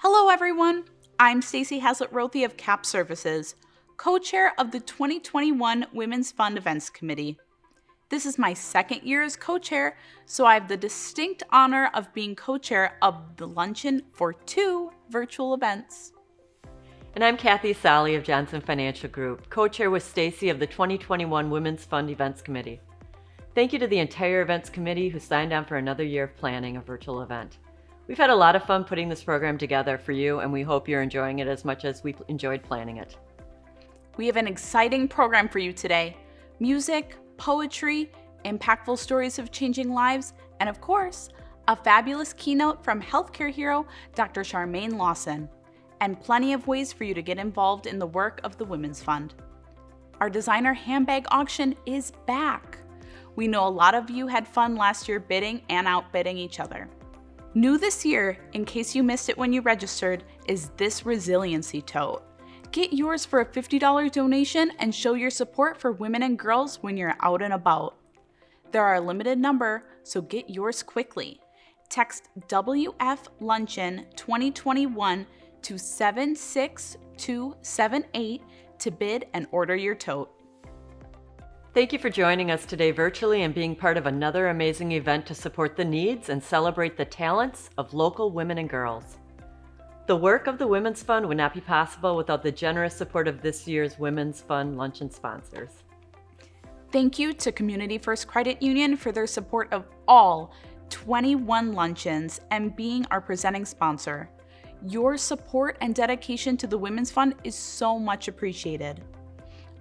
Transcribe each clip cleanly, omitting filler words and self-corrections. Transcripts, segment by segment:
Hello everyone, I'm Stacy Haslett-Rothy of CAP Services, co-chair of the 2021 Women's Fund Events Committee. This is my second year as co-chair, so I have the distinct honor of being co-chair of the luncheon for 2 virtual events. And I'm Kathy Solly of Johnson Financial Group, co-chair with Stacy of the 2021 Women's Fund Events Committee. Thank you to the entire events committee who signed on for another year of planning a virtual event. We've had a lot of fun putting this program together for you, and we hope you're enjoying it as much as we enjoyed planning it. We have an exciting program for you today. Music, poetry, impactful stories of changing lives, and of course, a fabulous keynote from healthcare hero Dr. Charmaine Lawson, and plenty of ways for you to get involved in the work of the Women's Fund. Our designer handbag auction is back. We know a lot of you had fun last year bidding and outbidding each other. New this year, in case you missed it when you registered, is this resiliency tote. Get yours for a $50 donation and show your support for women and girls when you're out and about. There are a limited number, so get yours quickly. Text WF Luncheon 2021 to 76278 to bid and order your tote. Thank you for joining us today virtually and being part of another amazing event to support the needs and celebrate the talents of local women and girls. The work of the Women's Fund would not be possible without the generous support of this year's Women's Fund Luncheon sponsors. Thank you to Community First Credit Union for their support of all 21 luncheons and being our presenting sponsor. Your support and dedication to the Women's Fund is so much appreciated.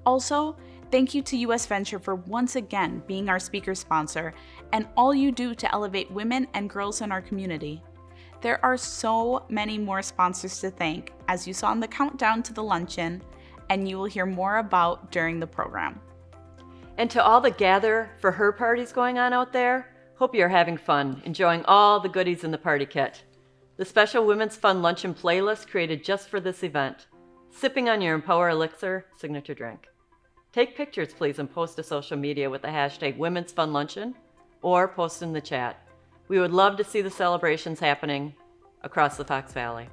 Also, thank you to US Venture for once again being our speaker sponsor and all you do to elevate women and girls in our community. There are so many more sponsors to thank, as you saw in the countdown to the luncheon, and you will hear more about during the program. And to all the gather for her parties going on out there, hope you're having fun, enjoying all the goodies in the party kit. The special Women's Fund Luncheon playlist created just for this event. Sipping on your Empower Elixir signature drink. Take pictures, please, and post to social media with the hashtag Women's Fun Luncheon or post in the chat. We would love to see the celebrations happening across the Fox Valley.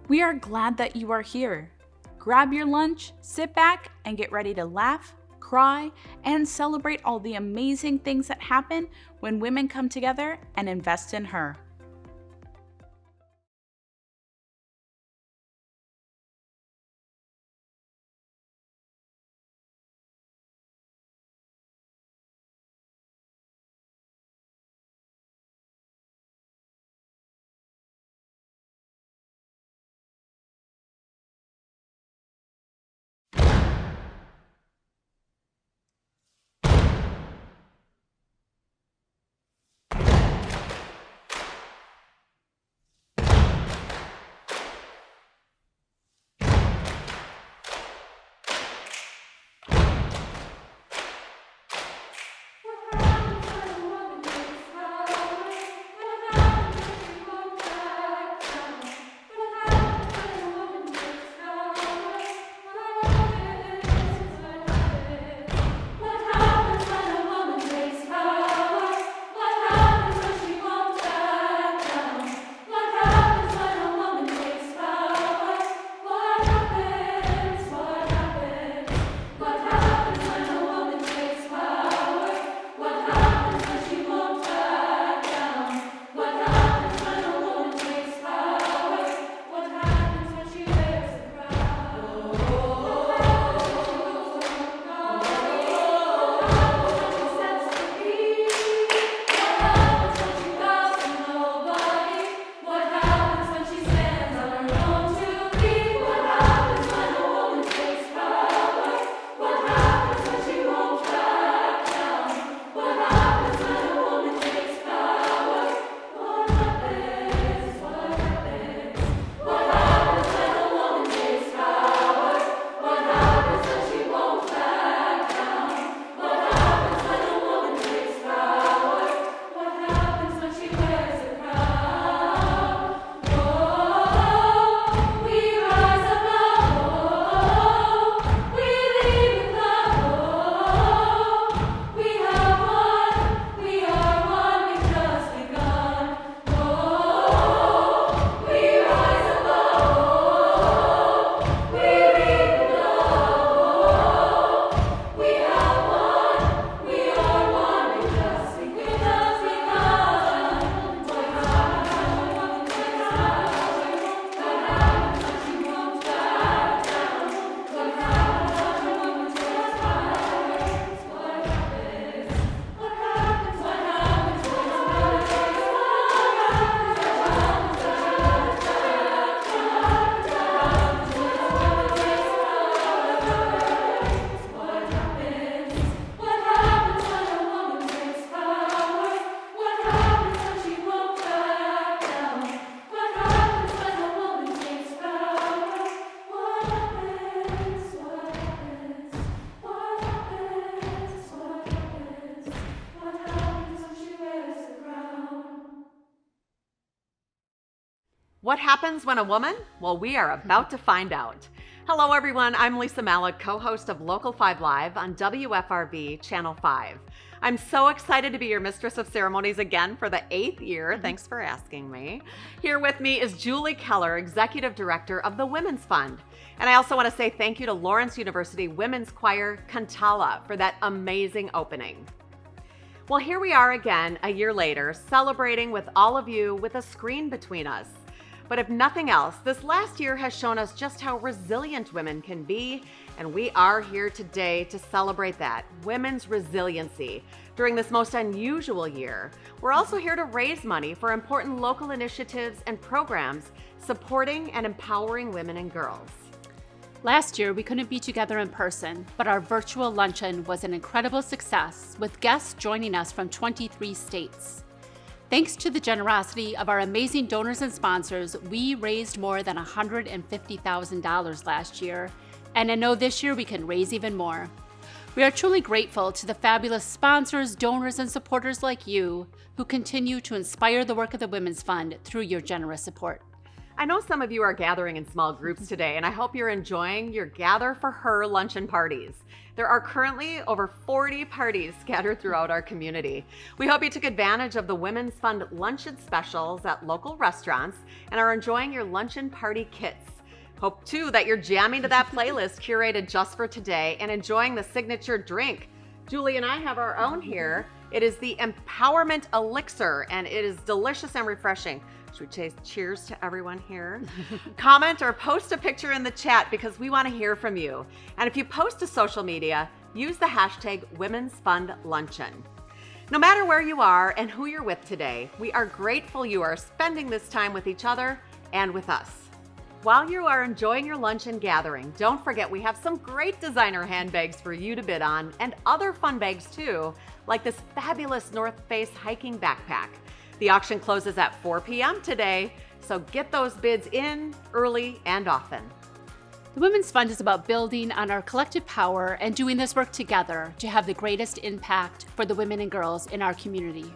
We are glad that you are here. Grab your lunch, sit back, and get ready to laugh, cry, and celebrate all the amazing things that happen when women come together and invest in her. What happens when a woman? Well, we are about to find out. Hello, everyone. I'm Lisa Malik, co-host of Local 5 Live on WFRB Channel 5. I'm so excited to be your Mistress of Ceremonies again for the 8th year. Thanks for asking me. Here with me is Julie Keller, Executive Director of the Women's Fund. And I also want to say thank you to Lawrence University Women's Choir Cantala for that amazing opening. Well, here we are again a year later, celebrating with all of you with a screen between us. But if nothing else, this last year has shown us just how resilient women can be, and we are here today to celebrate that, women's resiliency, during this most unusual year. We're also here to raise money for important local initiatives and programs supporting and empowering women and girls. Last year, we couldn't be together in person, but our virtual luncheon was an incredible success, with guests joining us from 23 states. Thanks to the generosity of our amazing donors and sponsors, we raised more than $150,000 last year, and I know this year we can raise even more. We are truly grateful to the fabulous sponsors, donors, and supporters like you who continue to inspire the work of the Women's Fund through your generous support. I know some of you are gathering in small groups today, and I hope you're enjoying your Gather for Her luncheon parties. There are currently over 40 parties scattered throughout our community. We hope you took advantage of the Women's Fund luncheon specials at local restaurants and are enjoying your luncheon party kits. Hope too that you're jamming to that playlist curated just for today and enjoying the signature drink. Julie and I have our own here. It is the Empowerment Elixir, and it is delicious and refreshing. Should we say cheers to everyone here? Comment or post a picture in the chat because we want to hear from you. And if you post to social media, use the hashtag Women's Fund Luncheon. No matter where you are and who you're with today, we are grateful you are spending this time with each other and with us. While you are enjoying your luncheon gathering, don't forget we have some great designer handbags for you to bid on and other fun bags too, like this fabulous North Face hiking backpack. The auction closes at 4 p.m. today, so get those bids in early and often. The Women's Fund is about building on our collective power and doing this work together to have the greatest impact for the women and girls in our community.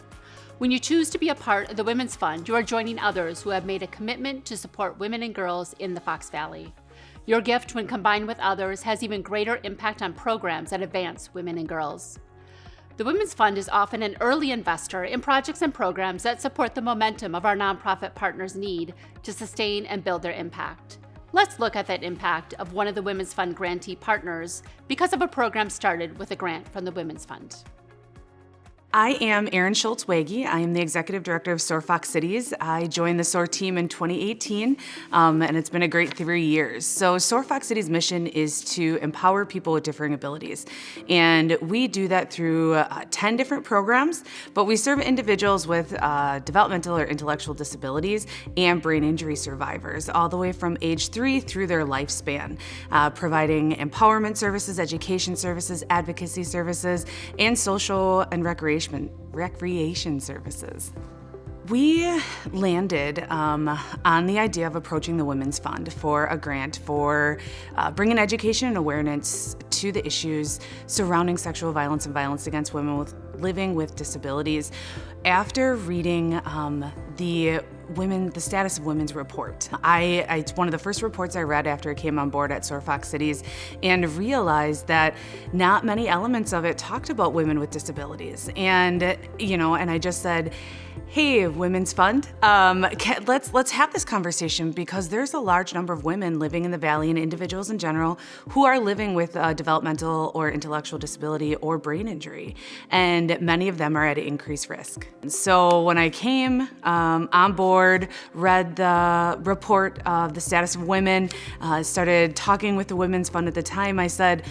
When you choose to be a part of the Women's Fund, you are joining others who have made a commitment to support women and girls in the Fox Valley. Your gift, when combined with others, has even greater impact on programs that advance women and girls. The Women's Fund is often an early investor in projects and programs that support the momentum of our nonprofit partners' need to sustain and build their impact. Let's look at that impact of one of the Women's Fund grantee partners because of a program started with a grant from the Women's Fund. I am Erin Schultz-Wege. I am the Executive Director of SOAR Fox Cities. I joined the SOAR team in 2018, and it's been a great 3 years. So SOAR Fox Cities' mission is to empower people with differing abilities. And we do that through 10 different programs, but we serve individuals with developmental or intellectual disabilities and brain injury survivors, all the way from age 3 through their lifespan, providing empowerment services, education services, advocacy services, and social and recreation services. We landed on the idea of approaching the Women's Fund for a grant for bringing education and awareness to the issues surrounding sexual violence and violence against women living with disabilities. After reading the Status of Women's report. It's one of the first reports I read after I came on board at SOAR Fox Cities and realized that not many elements of it talked about women with disabilities. And I just said, hey, Women's Fund, let's have this conversation because there's a large number of women living in the Valley and individuals in general who are living with developmental or intellectual disability or brain injury. And many of them are at increased risk. So when I came on board, read the report of the Status of Women, started talking with the Women's Fund at the time, I said,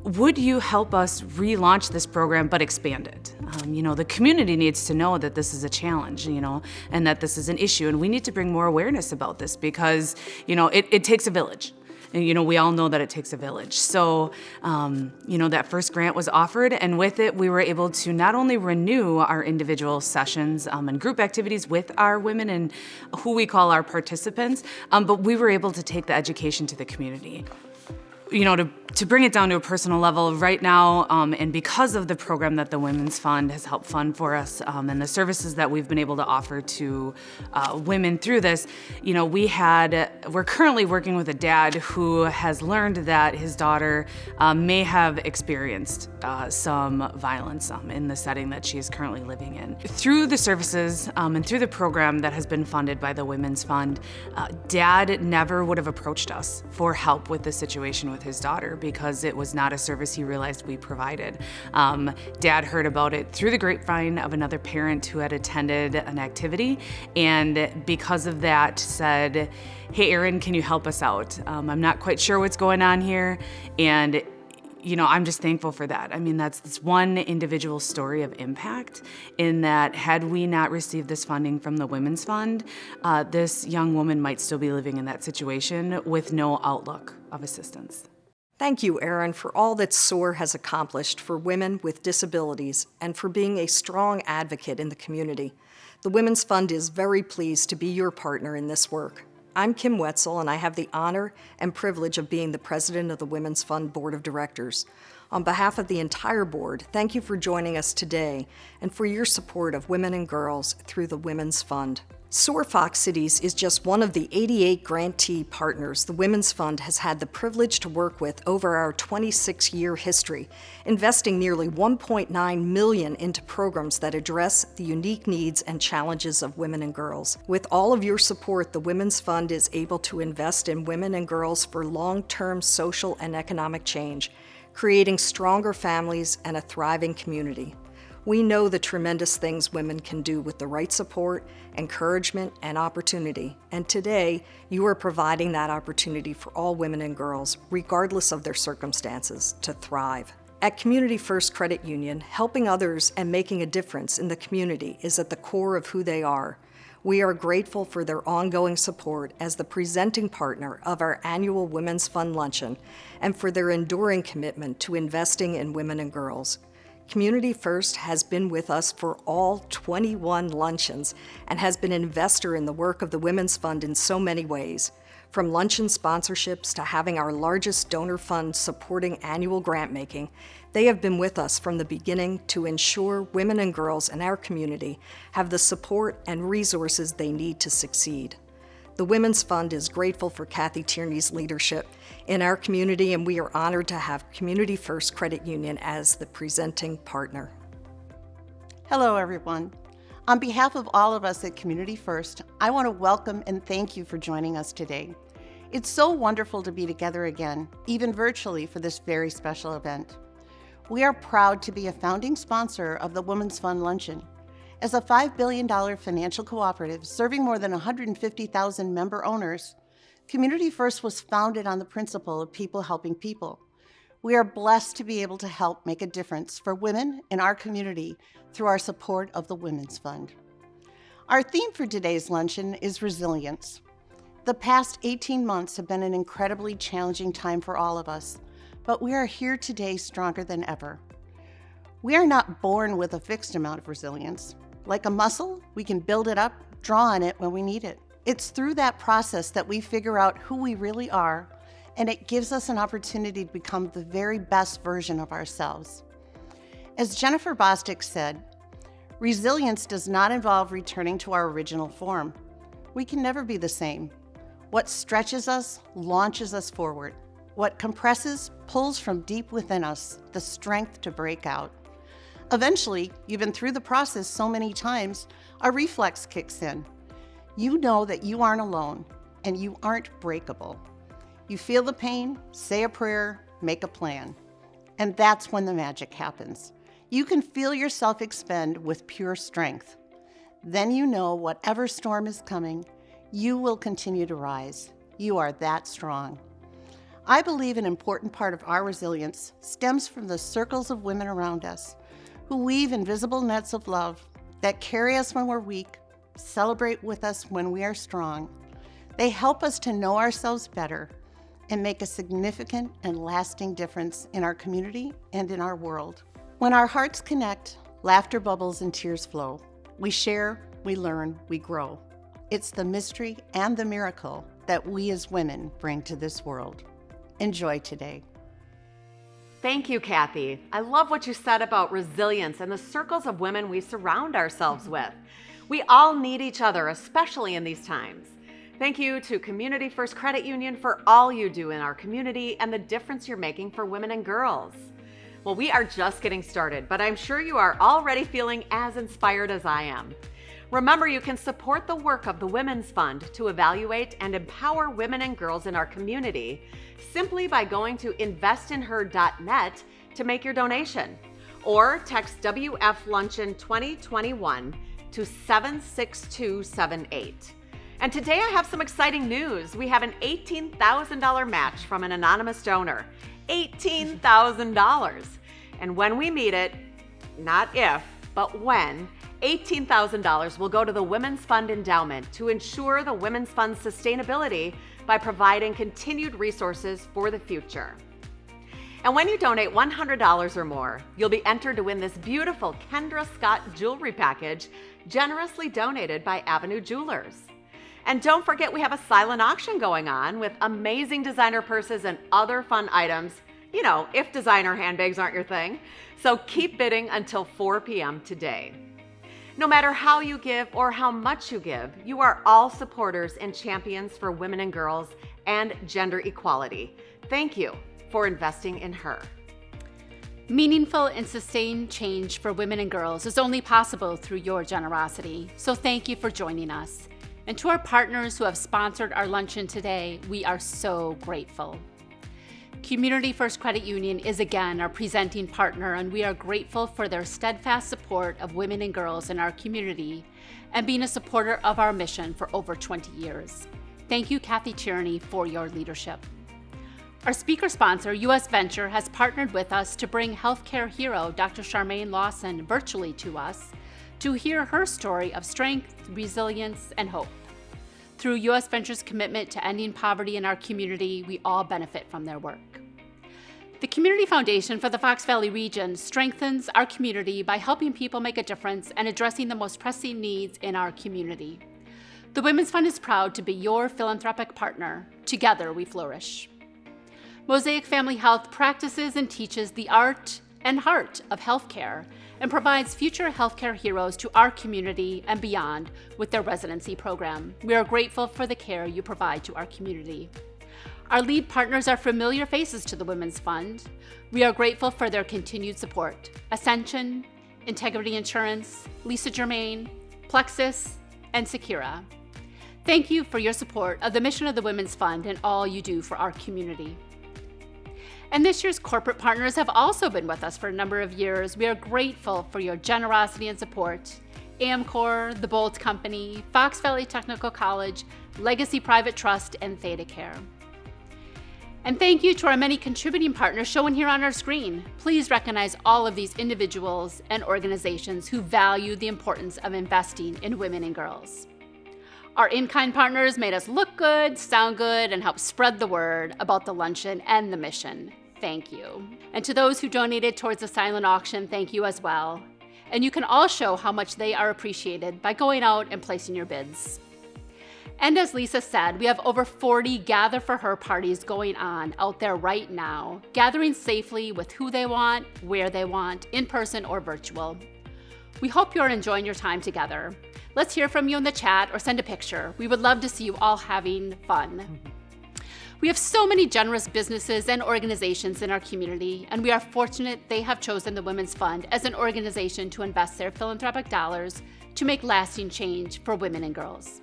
would you help us relaunch this program but expand it? The community needs to know that this is a challenge, and that this is an issue, and we need to bring more awareness about this because, it takes a village. And, we all know that it takes a village. So, that first grant was offered, and with it, we were able to not only renew our individual sessions and group activities with our women and who we call our participants, but we were able to take the education to the community. to bring it down to a personal level, right now, and because of the program that the Women's Fund has helped fund for us, and the services that we've been able to offer to women through this, we're currently working with a dad who has learned that his daughter may have experienced some violence in the setting that she is currently living in. Through the services and through the program that has been funded by the Women's Fund, Dad never would have approached us for help with the situation with his daughter because it was not a service he realized we provided. Dad heard about it through the grapevine of another parent who had attended an activity, and because of that said, "Hey Erin, can you help us out? I'm not quite sure what's going on here," and I'm just thankful for that. I mean, that's one individual story of impact in that had we not received this funding from the Women's Fund, this young woman might still be living in that situation with no outlook of assistance. Thank you, Erin, for all that SOAR has accomplished for women with disabilities and for being a strong advocate in the community. The Women's Fund is very pleased to be your partner in this work. I'm Kim Wetzel, and I have the honor and privilege of being the president of the Women's Fund Board of Directors. On behalf of the entire board, thank you for joining us today and for your support of women and girls through the Women's Fund. SOAR Fox Cities is just one of the 88 grantee partners the Women's Fund has had the privilege to work with over our 26-year history, investing nearly $1.9 million into programs that address the unique needs and challenges of women and girls. With all of your support, the Women's Fund is able to invest in women and girls for long-term social and economic change, creating stronger families and a thriving community. We know the tremendous things women can do with the right support, encouragement, and opportunity. And today, you are providing that opportunity for all women and girls, regardless of their circumstances, to thrive. At Community First Credit Union, helping others and making a difference in the community is at the core of who they are. We are grateful for their ongoing support as the presenting partner of our annual Women's Fund Luncheon and for their enduring commitment to investing in women and girls. Community First has been with us for all 21 luncheons and has been an investor in the work of the Women's Fund in so many ways. From luncheon sponsorships to having our largest donor fund supporting annual grant making, they have been with us from the beginning to ensure women and girls in our community have the support and resources they need to succeed. The Women's Fund is grateful for Kathy Tierney's leadership in our community, and we are honored to have Community First Credit Union as the presenting partner. Hello, everyone. On behalf of all of us at Community First, I want to welcome and thank you for joining us today. It's so wonderful to be together again, even virtually, for this very special event. We are proud to be a founding sponsor of the Women's Fund Luncheon. As a $5 billion financial cooperative serving more than 150,000 member owners, Community First was founded on the principle of people helping people. We are blessed to be able to help make a difference for women in our community through our support of the Women's Fund. Our theme for today's luncheon is resilience. The past 18 months have been an incredibly challenging time for all of us, but we are here today stronger than ever. We are not born with a fixed amount of resilience. Like a muscle, we can build it up, draw on it when we need it. It's through that process that we figure out who we really are, and it gives us an opportunity to become the very best version of ourselves. As Jennifer Bostic said, resilience does not involve returning to our original form. We can never be the same. What stretches us launches us forward. What compresses pulls from deep within us the strength to break out. Eventually, even through the process so many times, a reflex kicks in. You know that you aren't alone and you aren't breakable. You feel the pain, say a prayer, make a plan. And that's when the magic happens. You can feel yourself expand with pure strength. Then you know whatever storm is coming, you will continue to rise. You are that strong. I believe an important part of our resilience stems from the circles of women around us who weave invisible nets of love that carry us when we're weak, celebrate with us when we are strong. They help us to know ourselves better and make a significant and lasting difference in our community and in our world. When our hearts connect, laughter bubbles and tears flow. We share, we learn, we grow. It's the mystery and the miracle that we as women bring to this world. Enjoy today. Thank you, Kathy. I love what you said about resilience and the circles of women we surround ourselves with. We all need each other, especially in these times. Thank you to Community First Credit Union for all you do in our community and the difference you're making for women and girls. Well, we are just getting started, but I'm sure you are already feeling as inspired as I am. Remember, you can support the work of the Women's Fund to evaluate and empower women and girls in our community simply by going to investinher.net to make your donation, or text WF Luncheon 2021 to 76278. And today I have some exciting news. We have an $18,000 match from an anonymous donor. $18,000. And when we meet it, not if, but when, $18,000 will go to the Women's Fund Endowment to ensure the Women's Fund's sustainability by providing continued resources for the future. And when you donate $100 or more, you'll be entered to win this beautiful Kendra Scott jewelry package generously donated by Avenue Jewelers. And don't forget, we have a silent auction going on with amazing designer purses and other fun items, you know, if designer handbags aren't your thing. So keep bidding until 4 p.m. today. No matter how you give or how much you give, you are all supporters and champions for women and girls and gender equality. Thank you for investing in her. Meaningful and sustained change for women and girls is only possible through your generosity. So thank you for joining us. And to our partners who have sponsored our luncheon today, we are so grateful. Community First Credit Union is again our presenting partner, and we are grateful for their steadfast support of women and girls in our community and being a supporter of our mission for over 20 years. Thank you, Kathy Tierney, for your leadership. Our speaker sponsor, U.S. Venture, has partnered with us to bring healthcare hero Dr. Charmaine Lawson virtually to us to hear her story of strength, resilience, and hope. Through U.S. Venture's commitment to ending poverty in our community, we all benefit from their work. The Community Foundation for the Fox Valley region strengthens our community by helping people make a difference and addressing the most pressing needs in our community. The Women's Fund is proud to be your philanthropic partner. Together we flourish. Mosaic Family Health practices and teaches the art and heart of healthcare and provides future healthcare heroes to our community and beyond with their residency program. We are grateful for the care you provide to our community. Our lead partners are familiar faces to the Women's Fund. We are grateful for their continued support. Ascension, Integrity Insurance, Lisa Germain, Plexus, and Secura. Thank you for your support of the mission of the Women's Fund and all you do for our community. And this year's corporate partners have also been with us for a number of years. We are grateful for your generosity and support. Amcor, the Bolt Company, Fox Valley Technical College, Legacy Private Trust, and ThedaCare. And thank you to our many contributing partners shown here on our screen. Please recognize all of these individuals and organizations who value the importance of investing in women and girls. Our in-kind partners made us look good, sound good, and help spread the word about the luncheon and the mission. Thank you. And to those who donated towards the silent auction, thank you as well. And you can all show how much they are appreciated by going out and placing your bids. And as Lisa said, we have over 40 Gather for Her parties going on out there right now, gathering safely with who they want, where they want, in person or virtual. We hope you're enjoying your time together. Let's hear from you in the chat or send a picture. We would love to see you all having fun. We have so many generous businesses and organizations in our community, and we are fortunate they have chosen the Women's Fund as an organization to invest their philanthropic dollars to make lasting change for women and girls.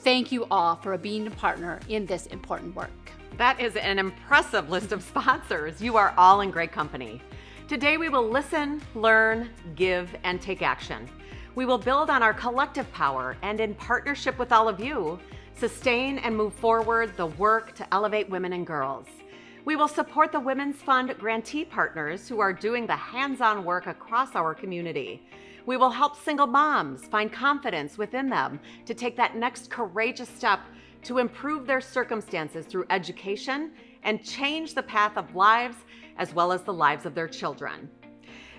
Thank you all for being a partner in this important work. That is an impressive list of sponsors. You are all in great company. Today we will listen, learn, give, and take action. We will build on our collective power and, in partnership with all of you, sustain and move forward the work to elevate women and girls. We will support the Women's Fund grantee partners who are doing the hands-on work across our community. We will help single moms find confidence within them to take that next courageous step to improve their circumstances through education and change the path of lives as well as the lives of their children.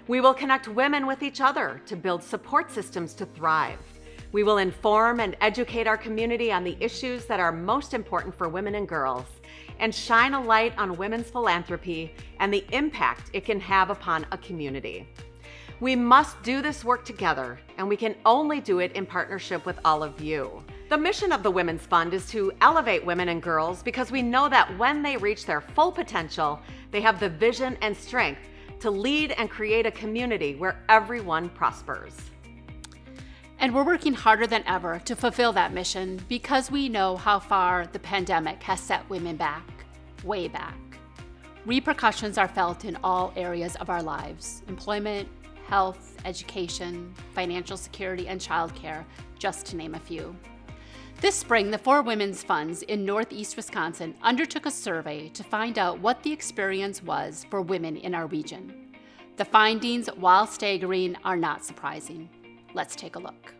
We will connect women with each other to build support systems to thrive. We will inform and educate our community on the issues that are most important for women and girls. and shine a light on women's philanthropy and the impact it can have upon a community. We must do this work together, and we can only do it in partnership with all of you. The mission of the Women's Fund is to elevate women and girls because we know that when they reach their full potential, they have the vision and strength to lead and create a community where everyone prospers. And we're working harder than ever to fulfill that mission because we know how far the pandemic has set women back, way back. Repercussions are felt in all areas of our lives: employment, health, education, financial security, and childcare, just to name a few. This spring, the 4 women's funds in Northeast Wisconsin undertook a survey to find out what the experience was for women in our region. The findings, while staggering, are not surprising. Let's take a look.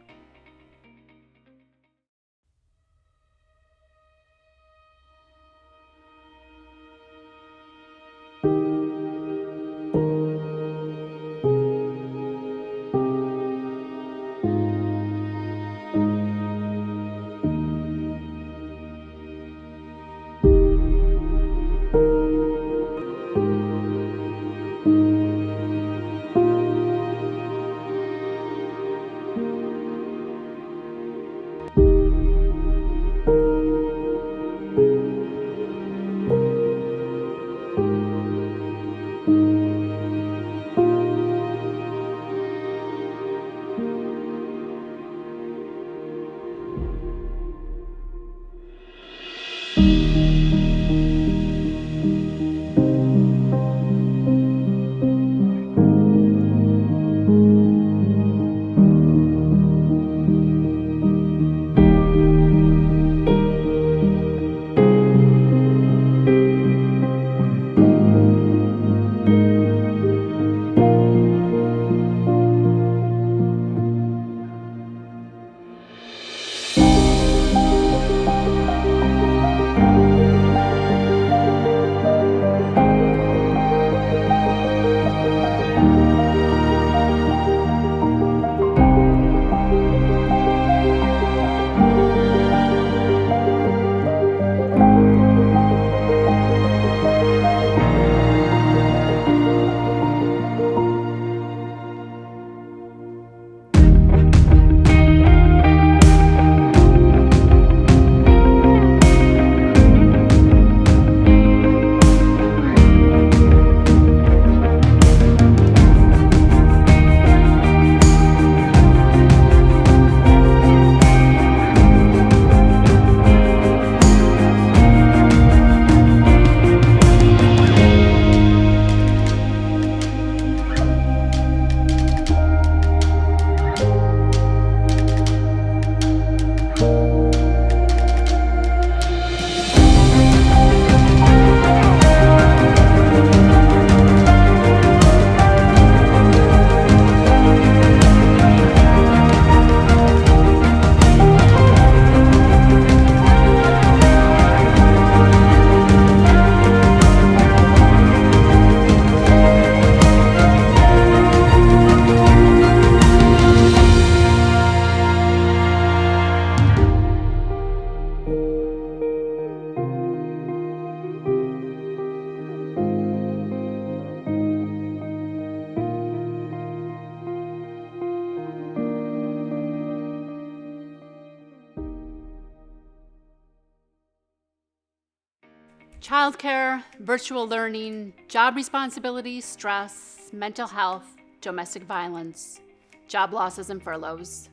Childcare, virtual learning, job responsibilities, stress, mental health, domestic violence, job losses and furloughs.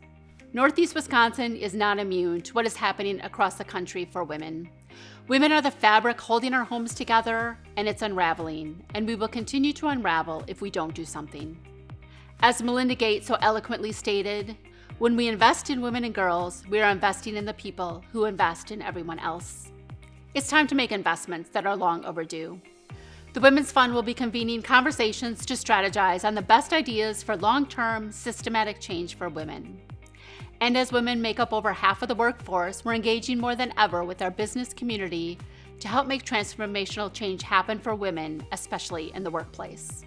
Northeast Wisconsin is not immune to what is happening across the country for women. Women are the fabric holding our homes together, and it's unraveling, and we will continue to unravel if we don't do something. As Melinda Gates so eloquently stated, when we invest in women and girls, we are investing in the people who invest in everyone else. It's time to make investments that are long overdue. The Women's Fund will be convening conversations to strategize on the best ideas for long-term, systematic change for women. And as women make up over half of the workforce, we're engaging more than ever with our business community to help make transformational change happen for women, especially in the workplace.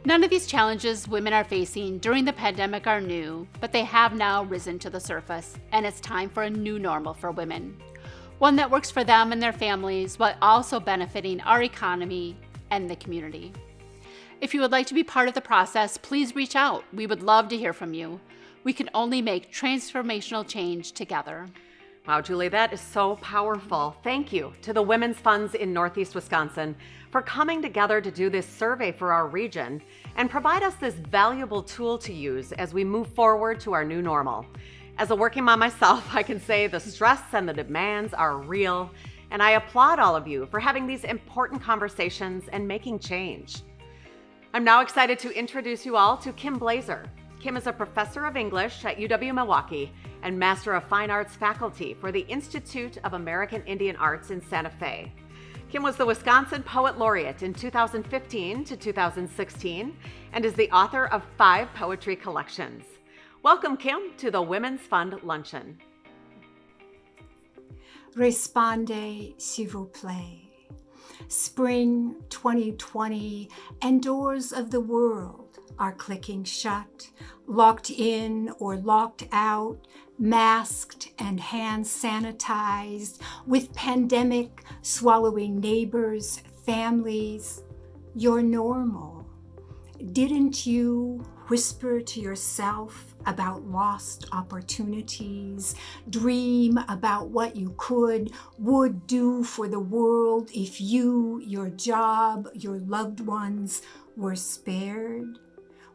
None of these challenges women are facing during the pandemic are new, but they have now risen to the surface, and it's time for a new normal for women. one that works for them and their families while also benefiting our economy and the community. If you would like to be part of the process, please reach out. We would love to hear from you. We can only make transformational change together. Wow, Julie, that is so powerful. Thank you to the Women's Funds in Northeast Wisconsin for coming together to do this survey for our region and provide us this valuable tool to use as we move forward to our new normal. As a working mom myself, I can say the stress and the demands are real, and I applaud all of you for having these important conversations and making change. I'm now excited to introduce you all to Kim Blazer. Kim is a professor of English at UW-Milwaukee and Master of Fine Arts faculty for the Institute of American Indian Arts in Santa Fe. Kim was the Wisconsin Poet Laureate in 2015 to 2016 and is the author of 5 poetry collections. Welcome, Kim, to the Women's Fund Luncheon. Respondez, s'il vous plaît. Spring 2020 and doors of the world are clicking shut, locked in or locked out, masked and hand sanitized, with pandemic swallowing neighbors, families. You're normal. Didn't you whisper to yourself about lost opportunities, dream about what you would do for the world if you, your job, your loved ones were spared?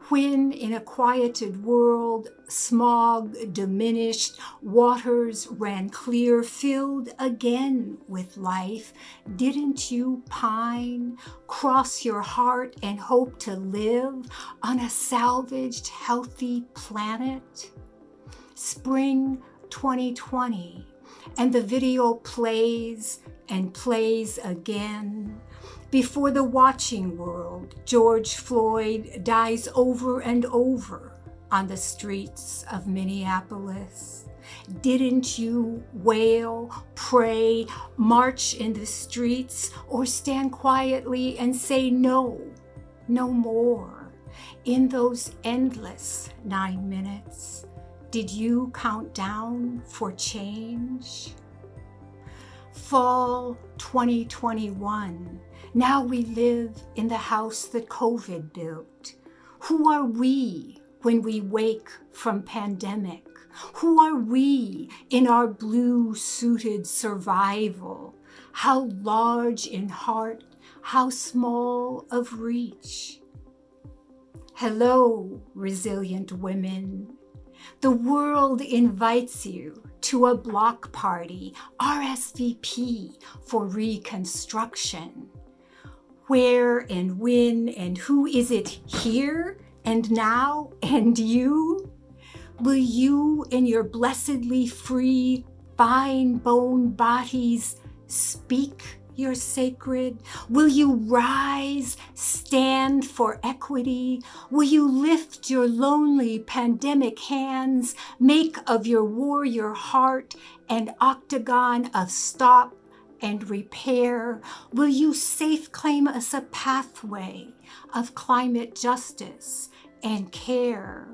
When in a quieted world, smog diminished, waters ran clear, filled again with life, didn't you pine, cross your heart and hope to live on a salvaged, healthy planet? Spring 2020, and the video plays and plays again. Before the watching world, George Floyd dies over and over on the streets of Minneapolis. Didn't you wail, pray, march in the streets, or stand quietly and say no, no more? In those endless 9 minutes, did you count down for change? Fall 2021. Now we live in the house that COVID built. Who are we when we wake from pandemic? Who are we in our blue-suited survival? How large in heart, how small of reach? Hello, resilient women. The world invites you to a block party, RSVP for reconstruction. Where and when and who is it here and now and you? Will you in your blessedly free, fine bone bodies speak your sacred? Will you rise, stand for equity? Will you lift your lonely pandemic hands, make of your warrior heart an octagon of stop and repair? Will you safe claim us a pathway of climate justice and care?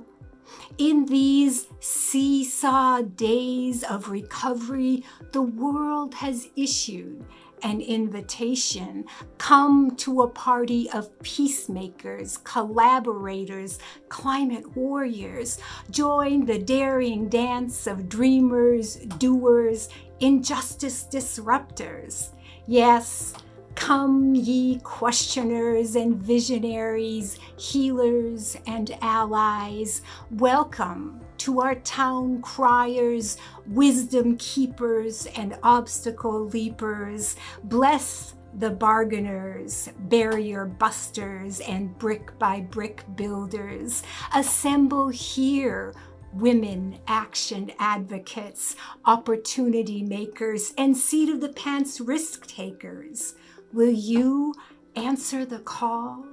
In these seesaw days of recovery, the world has issued an invitation. Come to a party of peacemakers, collaborators, climate warriors. Join the daring dance of dreamers, doers, injustice disruptors. Yes, come ye questioners and visionaries, healers and allies. Welcome to our town criers, wisdom keepers and obstacle leapers. Bless the bargainers, barrier busters and brick by brick builders. Assemble here, women action advocates, opportunity makers, and seat of the pants risk takers. Will you answer the call?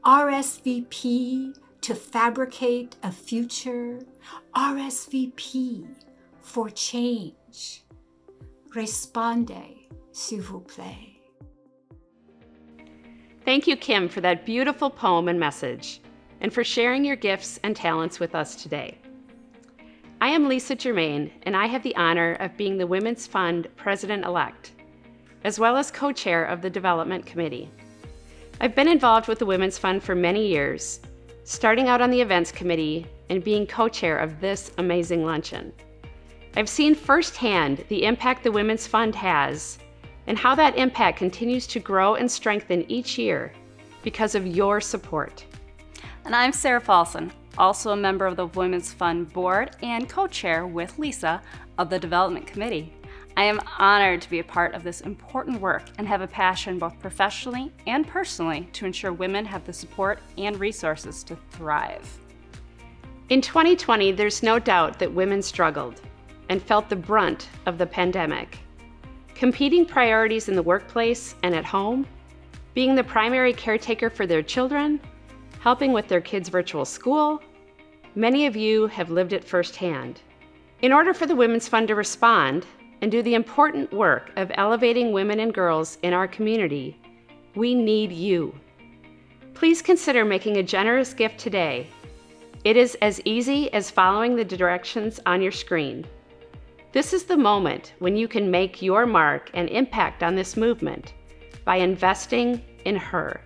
RSVP to fabricate a future. RSVP for change. Respondez, s'il vous plaît. Thank you, Kim, for that beautiful poem and message, and for sharing your gifts and talents with us today. I am Lisa Germain, and I have the honor of being the Women's Fund President-elect, as well as co-chair of the Development Committee. I've been involved with the Women's Fund for many years, starting out on the Events Committee and being co-chair of this amazing luncheon. I've seen firsthand the impact the Women's Fund has and how that impact continues to grow and strengthen each year because of your support. And I'm Sarah Falson, also a member of the Women's Fund Board and co-chair with Lisa of the Development Committee. I am honored to be a part of this important work and have a passion both professionally and personally to ensure women have the support and resources to thrive. In 2020, there's no doubt that women struggled and felt the brunt of the pandemic. Competing priorities in the workplace and at home, being the primary caretaker for their children, helping with their kids' virtual school, many of you have lived it firsthand. In order for the Women's Fund to respond and do the important work of elevating women and girls in our community, we need you. Please consider making a generous gift today. It is as easy as following the directions on your screen. This is the moment when you can make your mark and impact on this movement by investing in her.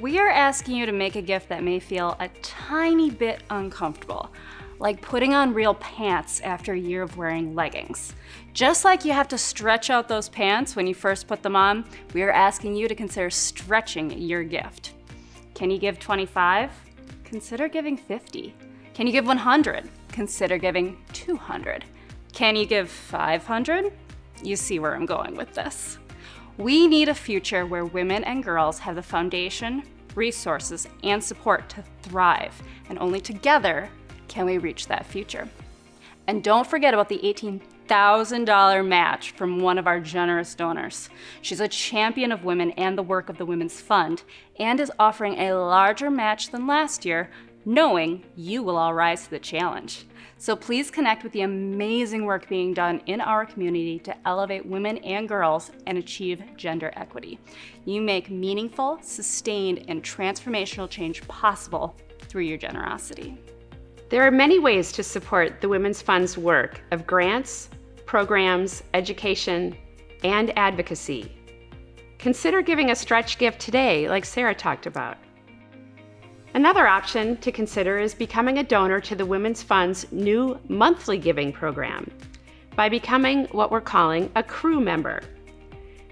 We are asking you to make a gift that may feel a tiny bit uncomfortable, like putting on real pants after a year of wearing leggings. Just like you have to stretch out those pants when you first put them on, we are asking you to consider stretching your gift. Can you give 25? Consider giving 50. Can you give 100? Consider giving 200. Can you give 500? You see where I'm going with this. We need a future where women and girls have the foundation, resources, and support to thrive, and only together can we reach that future. And don't forget about the $18,000 match from one of our generous donors. She's a champion of women and the work of the Women's Fund, and is offering a larger match than last year, knowing you will all rise to the challenge. So please connect with the amazing work being done in our community to elevate women and girls and achieve gender equity. You make meaningful, sustained, and transformational change possible through your generosity. There are many ways to support the Women's Fund's work of grants, programs, education, and advocacy. Consider giving a stretch gift today, like Sarah talked about. Another option to consider is becoming a donor to the Women's Fund's new monthly giving program by becoming what we're calling a crew member.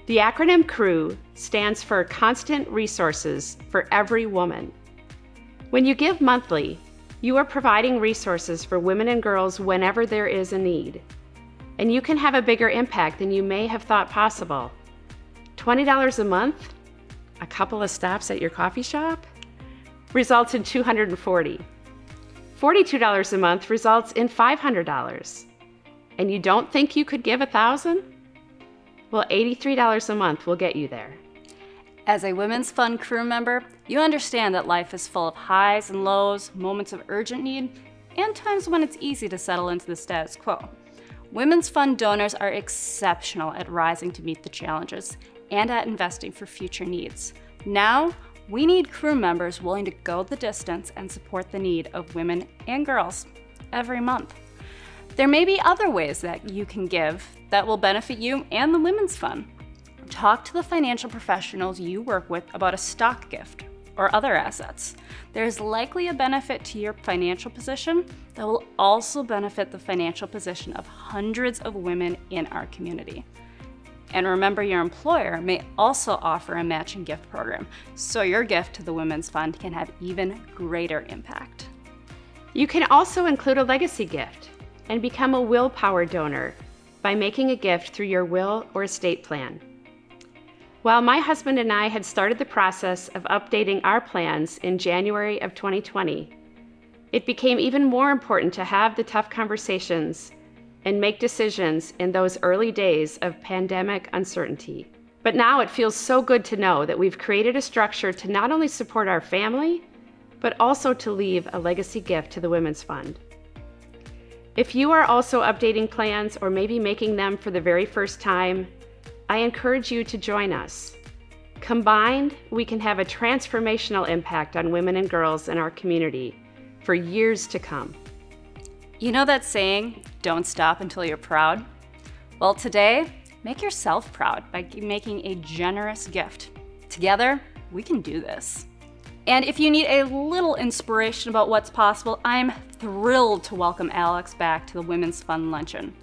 The acronym CREW stands for Constant Resources for Every Woman. When you give monthly, you are providing resources for women and girls whenever there is a need, and you can have a bigger impact than you may have thought possible. $20 a month, a couple of stops at your coffee shop, results in $240. $42 a month results in $500. And you don't think you could give $1,000? Well, $83 a month will get you there. As a Women's Fund crew member, you understand that life is full of highs and lows, moments of urgent need, and times when it's easy to settle into the status quo. Women's Fund donors are exceptional at rising to meet the challenges and at investing for future needs. Now, we need crew members willing to go the distance and support the need of women and girls every month. There may be other ways that you can give that will benefit you and the Women's Fund. Talk to the financial professionals you work with about a stock gift or other assets. There's likely a benefit to your financial position that will also benefit the financial position of hundreds of women in our community. And remember, your employer may also offer a matching gift program, so your gift to the Women's Fund can have even greater impact. You can also include a legacy gift and become a willpower donor by making a gift through your will or estate plan. While my husband and I had started the process of updating our plans in January of 2020, it became even more important to have the tough conversations and make decisions in those early days of pandemic uncertainty. But now it feels so good to know that we've created a structure to not only support our family, but also to leave a legacy gift to the Women's Fund. If you are also updating plans or maybe making them for the very first time, I encourage you to join us. Combined, we can have a transformational impact on women and girls in our community for years to come. You know that saying, don't stop until you're proud? Well, today, make yourself proud by making a generous gift. Together, we can do this. And if you need a little inspiration about what's possible, I'm thrilled to welcome Alex back to the Women's Fun Luncheon.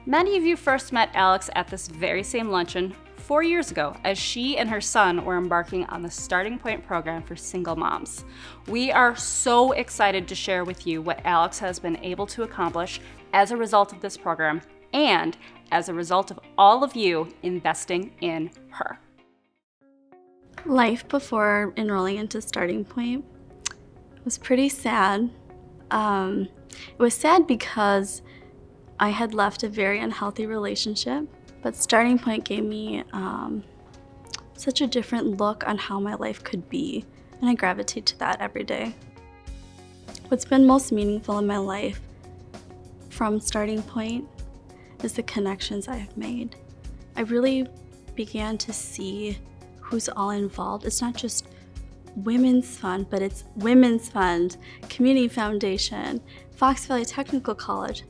Many of you first met Alex at this very same luncheon 4 years ago as she and her son were embarking on the Starting Point program for single moms. We are so excited to share with you what Alex has been able to accomplish as a result of this program and as a result of all of you investing in her. Life before enrolling into Starting Point was pretty sad. It was sad because I had left a very unhealthy relationship, but Starting Point gave me such a different look on how my life could be, and I gravitate to that every day. What's been most meaningful in my life from Starting Point is the connections I have made. I really began to see who's all involved. It's not just Women's Fund, but it's Women's Fund, Community Foundation, Fox Valley Technical College.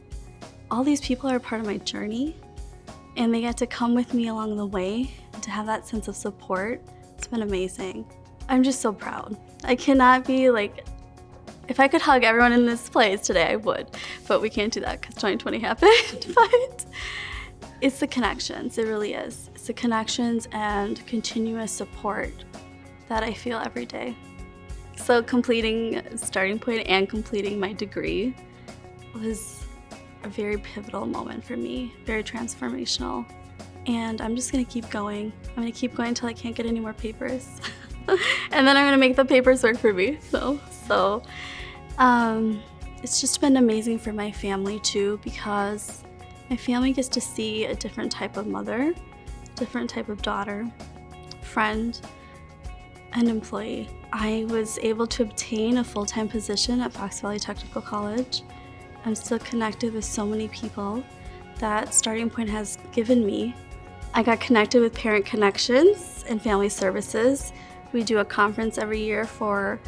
All these people are part of my journey, and they get to come with me along the way, and to have that sense of support. It's been amazing. I'm just so proud. I cannot be like, if I could hug everyone in this place today, I would, but we can't do that because 2020 happened. But it's the connections, it really is. It's the connections and continuous support that I feel every day. So completing Starting Point and completing my degree was a very pivotal moment for me, very transformational. And I'm just gonna keep going. I'm gonna keep going until I can't get any more papers. And then I'm gonna make the papers work for me. So it's just been amazing for my family too, because my family gets to see a different type of mother, different type of daughter, friend, and employee. I was able to obtain a full-time position at Fox Valley Technical College. I'm still connected with so many people that Starting Point has given me. I got connected with Parent Connections and Family Services. We do a conference every year for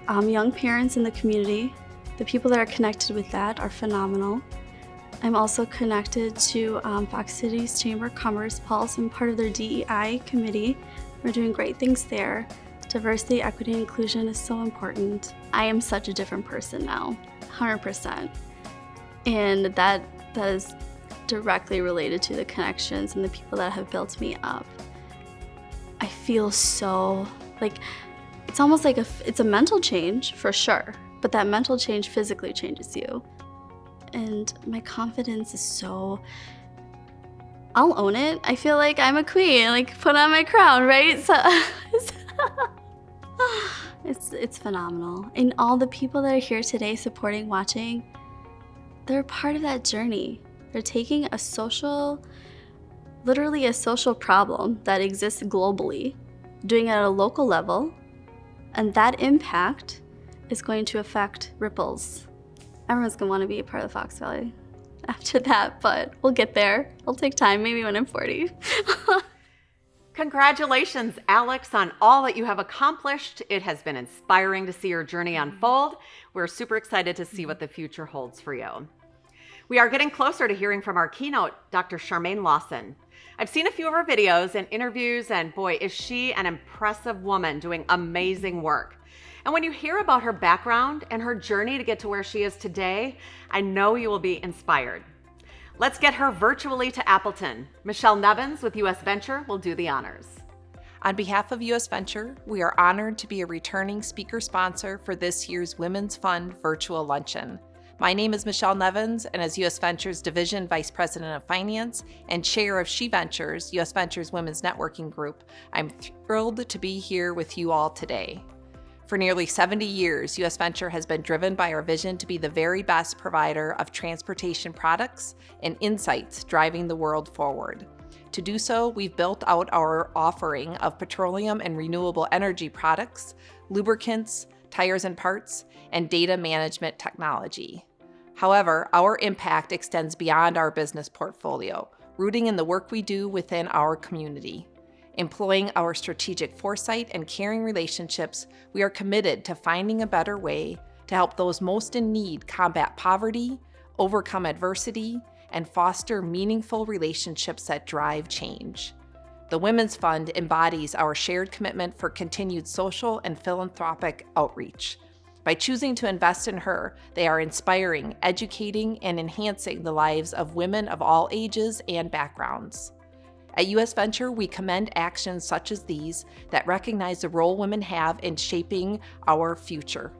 young parents in the community. The people that are connected with that are phenomenal. I'm also connected to Fox City's Chamber of Commerce Pulse. I'm part of their DEI committee. We're doing great things there. Diversity, equity, and inclusion is so important. I am such a different person now, 100%. And that is directly related to the connections and the people that have built me up. I feel so, like, it's almost like it's a mental change for sure, but that mental change physically changes you. And my confidence is so, I'll own it. I feel like I'm a queen, like put on my crown, right? So it's phenomenal. And all the people that are here today supporting, watching, they're part of that journey. They're taking a social, literally a social problem that exists globally, doing it at a local level, and that impact is going to affect ripples. Everyone's gonna wanna be a part of the Fox Valley after that, but we'll get there. It'll take time, maybe when I'm 40. Congratulations, Alex, on all that you have accomplished. It has been inspiring to see your journey unfold. We're super excited to see what the future holds for you. We are getting closer to hearing from our keynote, Dr. Charmaine Lawson. I've seen a few of her videos and interviews, and boy, is she an impressive woman doing amazing work. And when you hear about her background and her journey to get to where she is today, I know you will be inspired. Let's get her virtually to Appleton. Michelle Nevins with US Venture will do the honors. On behalf of US Venture, we are honored to be a returning speaker sponsor for this year's Women's Fund Virtual Luncheon. My name is Michelle Nevins, and as US Venture's Division Vice President of Finance and Chair of She Ventures, US Venture's Women's Networking Group, I'm thrilled to be here with you all today. For nearly 70 years, US Venture has been driven by our vision to be the very best provider of transportation products and insights driving the world forward. To do so, we've built out our offering of petroleum and renewable energy products, lubricants, tires and parts, and data management technology. However, our impact extends beyond our business portfolio, rooting in the work we do within our community. Employing our strategic foresight and caring relationships, we are committed to finding a better way to help those most in need combat poverty, overcome adversity, and foster meaningful relationships that drive change. The Women's Fund embodies our shared commitment for continued social and philanthropic outreach. By choosing to invest in her, they are inspiring, educating, and enhancing the lives of women of all ages and backgrounds. At US Venture, we commend actions such as these that recognize the role women have in shaping our future.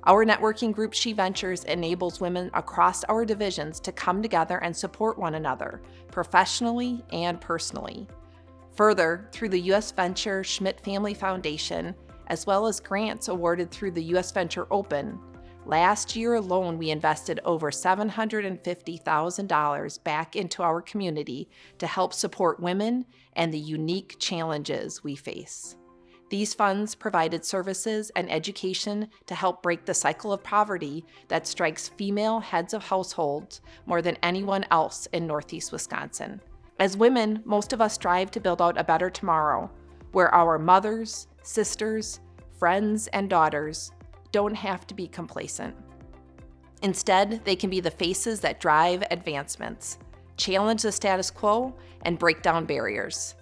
Our networking group, She Ventures, enables women across our divisions to come together and support one another, professionally and personally. Further, through the US Venture Schmidt Family Foundation, as well as grants awarded through the US Venture Open, last year alone we invested over $750,000 back into our community to help support women and the unique challenges we face. These funds provided services and education to help break the cycle of poverty that strikes female heads of households more than anyone else in Northeast Wisconsin. As women, most of us strive to build out a better tomorrow, where our mothers, sisters, friends, and daughters don't have to be complacent. Instead, they can be the faces that drive advancements, challenge the status quo, and break down barriers.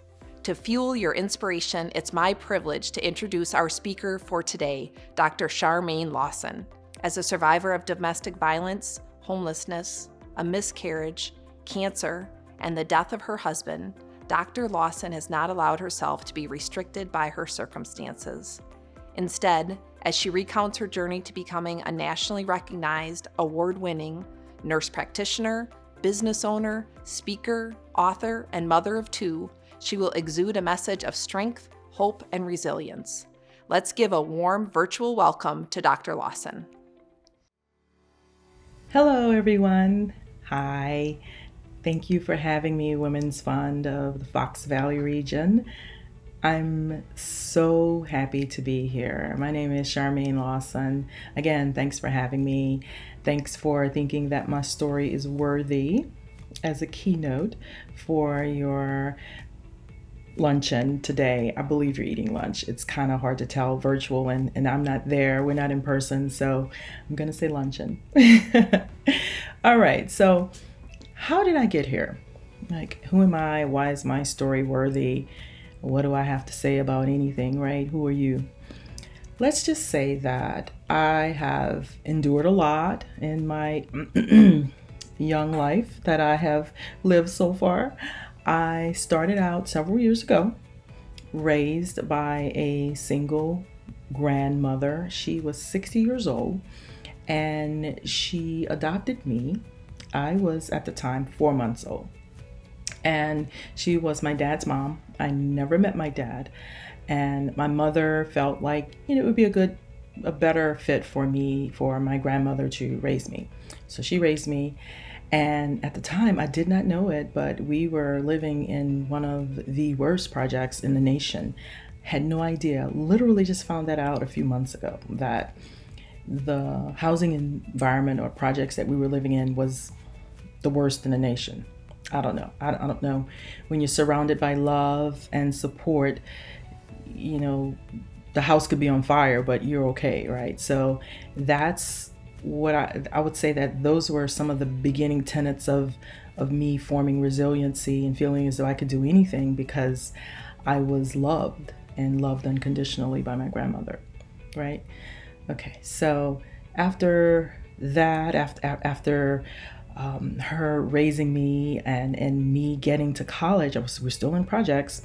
To fuel your inspiration, it's my privilege to introduce our speaker for today, Dr. Charmaine Lawson. As a survivor of domestic violence, homelessness, a miscarriage, cancer, and the death of her husband, Dr. Lawson has not allowed herself to be restricted by her circumstances. Instead, as she recounts her journey to becoming a nationally recognized, award-winning nurse practitioner, business owner, speaker, author, and mother of two, she will exude a message of strength, hope, and resilience. Let's give a warm virtual welcome to Dr. Lawson. Hello, everyone. Hi. Thank you for having me, Women's Fund of the Fox Valley region. I'm so happy to be here. My name is Charmaine Lawson. Again, thanks for having me. Thanks for thinking that my story is worthy as a keynote for your luncheon today. I believe you're eating lunch. It's kind of hard to tell virtual and I'm not there. We're not in person, so I'm going to say luncheon. All right, so how did I get here? Like, who am I? Why is my story worthy? What do I have to say about anything, right? Who are you? Let's just say that I have endured a lot in my young life that I have lived so far. I started out several years ago, raised by a single grandmother. She was 60 years old and she adopted me. I was at the time 4 months old. And she was my dad's mom. I never met my dad. And my mother felt like, it would be a better fit for me, for my grandmother to raise me. So she raised me. And at the time, I did not know it, but we were living in one of the worst projects in the nation. Had no idea. Literally just found that out a few months ago, that the housing environment or projects that we were living in was the worst in the nation. I don't know. I don't know. When you're surrounded by love and support, the house could be on fire, but you're okay, right? So that's what I would say, that those were some of the beginning tenets of me forming resiliency and feeling as though I could do anything because I was loved and loved unconditionally by my grandmother, right? Okay, so after that, after her raising me and me getting to college, we're still in projects.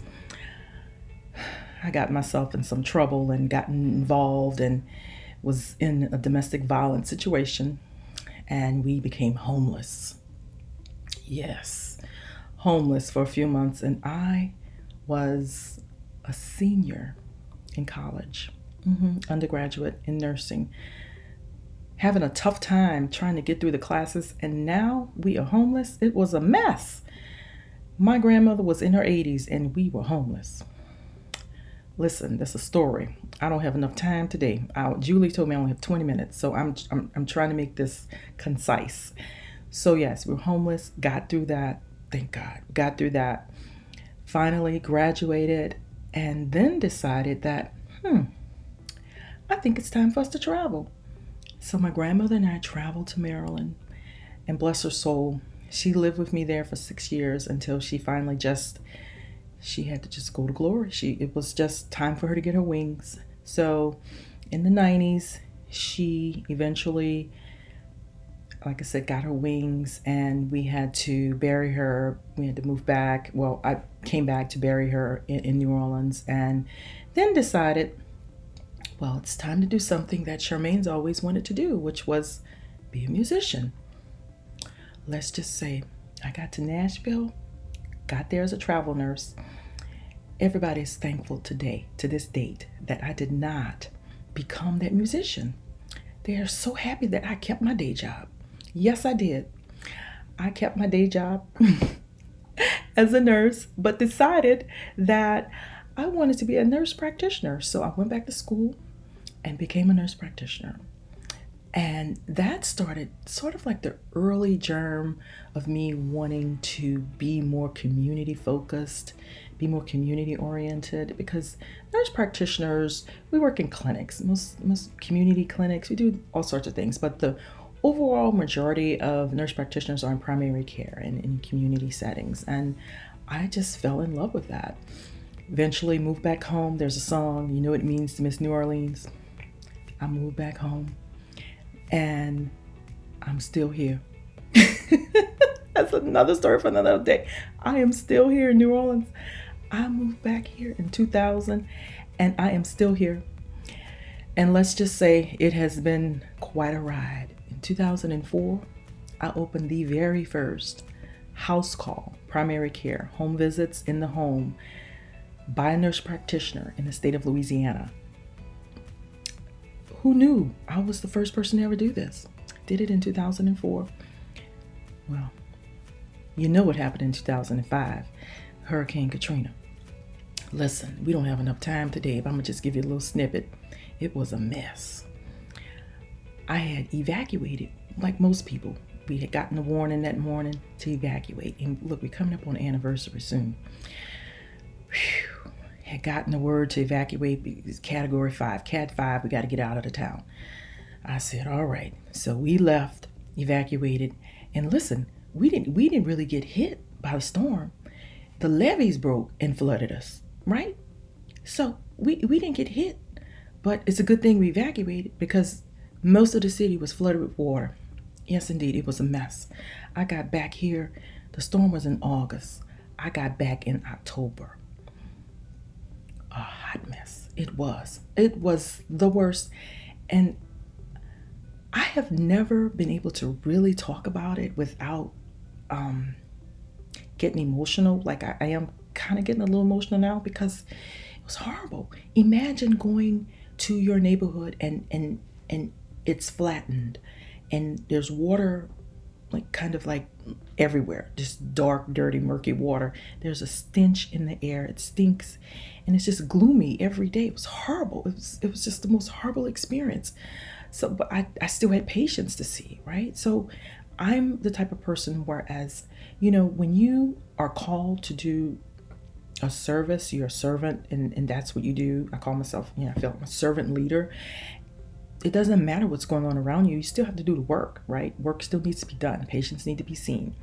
I got myself in some trouble and gotten involved and was in a domestic violence situation, and we became homeless. Yes, homeless for a few months, and I was a senior in college, undergraduate in nursing, having a tough time trying to get through the classes, and now we are homeless. It was a mess. My grandmother was in her 80s and we were homeless. Listen, that's a story. I don't have enough time today. Julie told me I only have 20 minutes, so I'm trying to make this concise. So yes, we were homeless, got through that. Thank God, got through that. Finally graduated, and then decided that, I think it's time for us to travel. So my grandmother and I traveled to Maryland, And bless her soul, she lived with me there for 6 years until she finally she had to just go to glory. It was just time for her to get her wings. So in the 90s, she eventually, like I said, got her wings, and we had to bury her. We had to move back. Well, I came back to bury her in New Orleans, and then decided, well, it's time to do something that Charmaine's always wanted to do, which was be a musician. Let's just say I got to Nashville, got there as a travel nurse. Everybody is thankful today, to this date, that I did not become that musician. They are so happy that I kept my day job. Yes, I did. I kept my day job as a nurse, but decided that I wanted to be a nurse practitioner. So I went back to school and became a nurse practitioner. And that started sort of like the early germ of me wanting to be more community focused, be more community oriented, because nurse practitioners, we work in clinics, most community clinics, we do all sorts of things, but the overall majority of nurse practitioners are in primary care and in community settings. And I just fell in love with that. Eventually moved back home. There's a song, you know what it means to miss New Orleans. I moved back home. And I'm still here. That's another story for another day. I am still here in New Orleans. I moved back here in 2000, and I am still here. And let's just say it has been quite a ride. In 2004, I opened the very first house call, primary care, home visits in the home by a nurse practitioner in the state of Louisiana. Who knew I was the first person to ever do this? Did it in 2004. Well, you know what happened in 2005, Hurricane Katrina. Listen, we don't have enough time today, but I'm gonna just give you a little snippet. It was a mess. I had evacuated, like most people. We had gotten a warning that morning to evacuate. And look, we're coming up on the anniversary soon. Whew. Had gotten the word to evacuate because category 5, cat 5, we got to get out of the town. I said, all right. So we left, evacuated, and listen, we didn't really get hit by the storm. The levees broke and flooded us, right? So we didn't get hit, but it's a good thing we evacuated because most of the city was flooded with water. Yes, indeed, it was a mess. I got back here, the storm was in August. I got back in October. A hot mess. It was the worst. And I have never been able to really talk about it without getting emotional. Like I am kind of getting a little emotional now because it was horrible. Imagine going to your neighborhood and it's flattened and there's water kind of everywhere, just dark, dirty, murky water. There's a stench in the air. It stinks, and it's just gloomy every day. It was horrible. It was just the most horrible experience. So, but I still had patience to see, right? So I'm the type of person whereas, when you are called to do a service, you're a servant, and that's what you do. I call myself, I feel like a servant leader. It doesn't matter what's going on around you. You still have to do the work, right? Work still needs to be done. Patients need to be seen.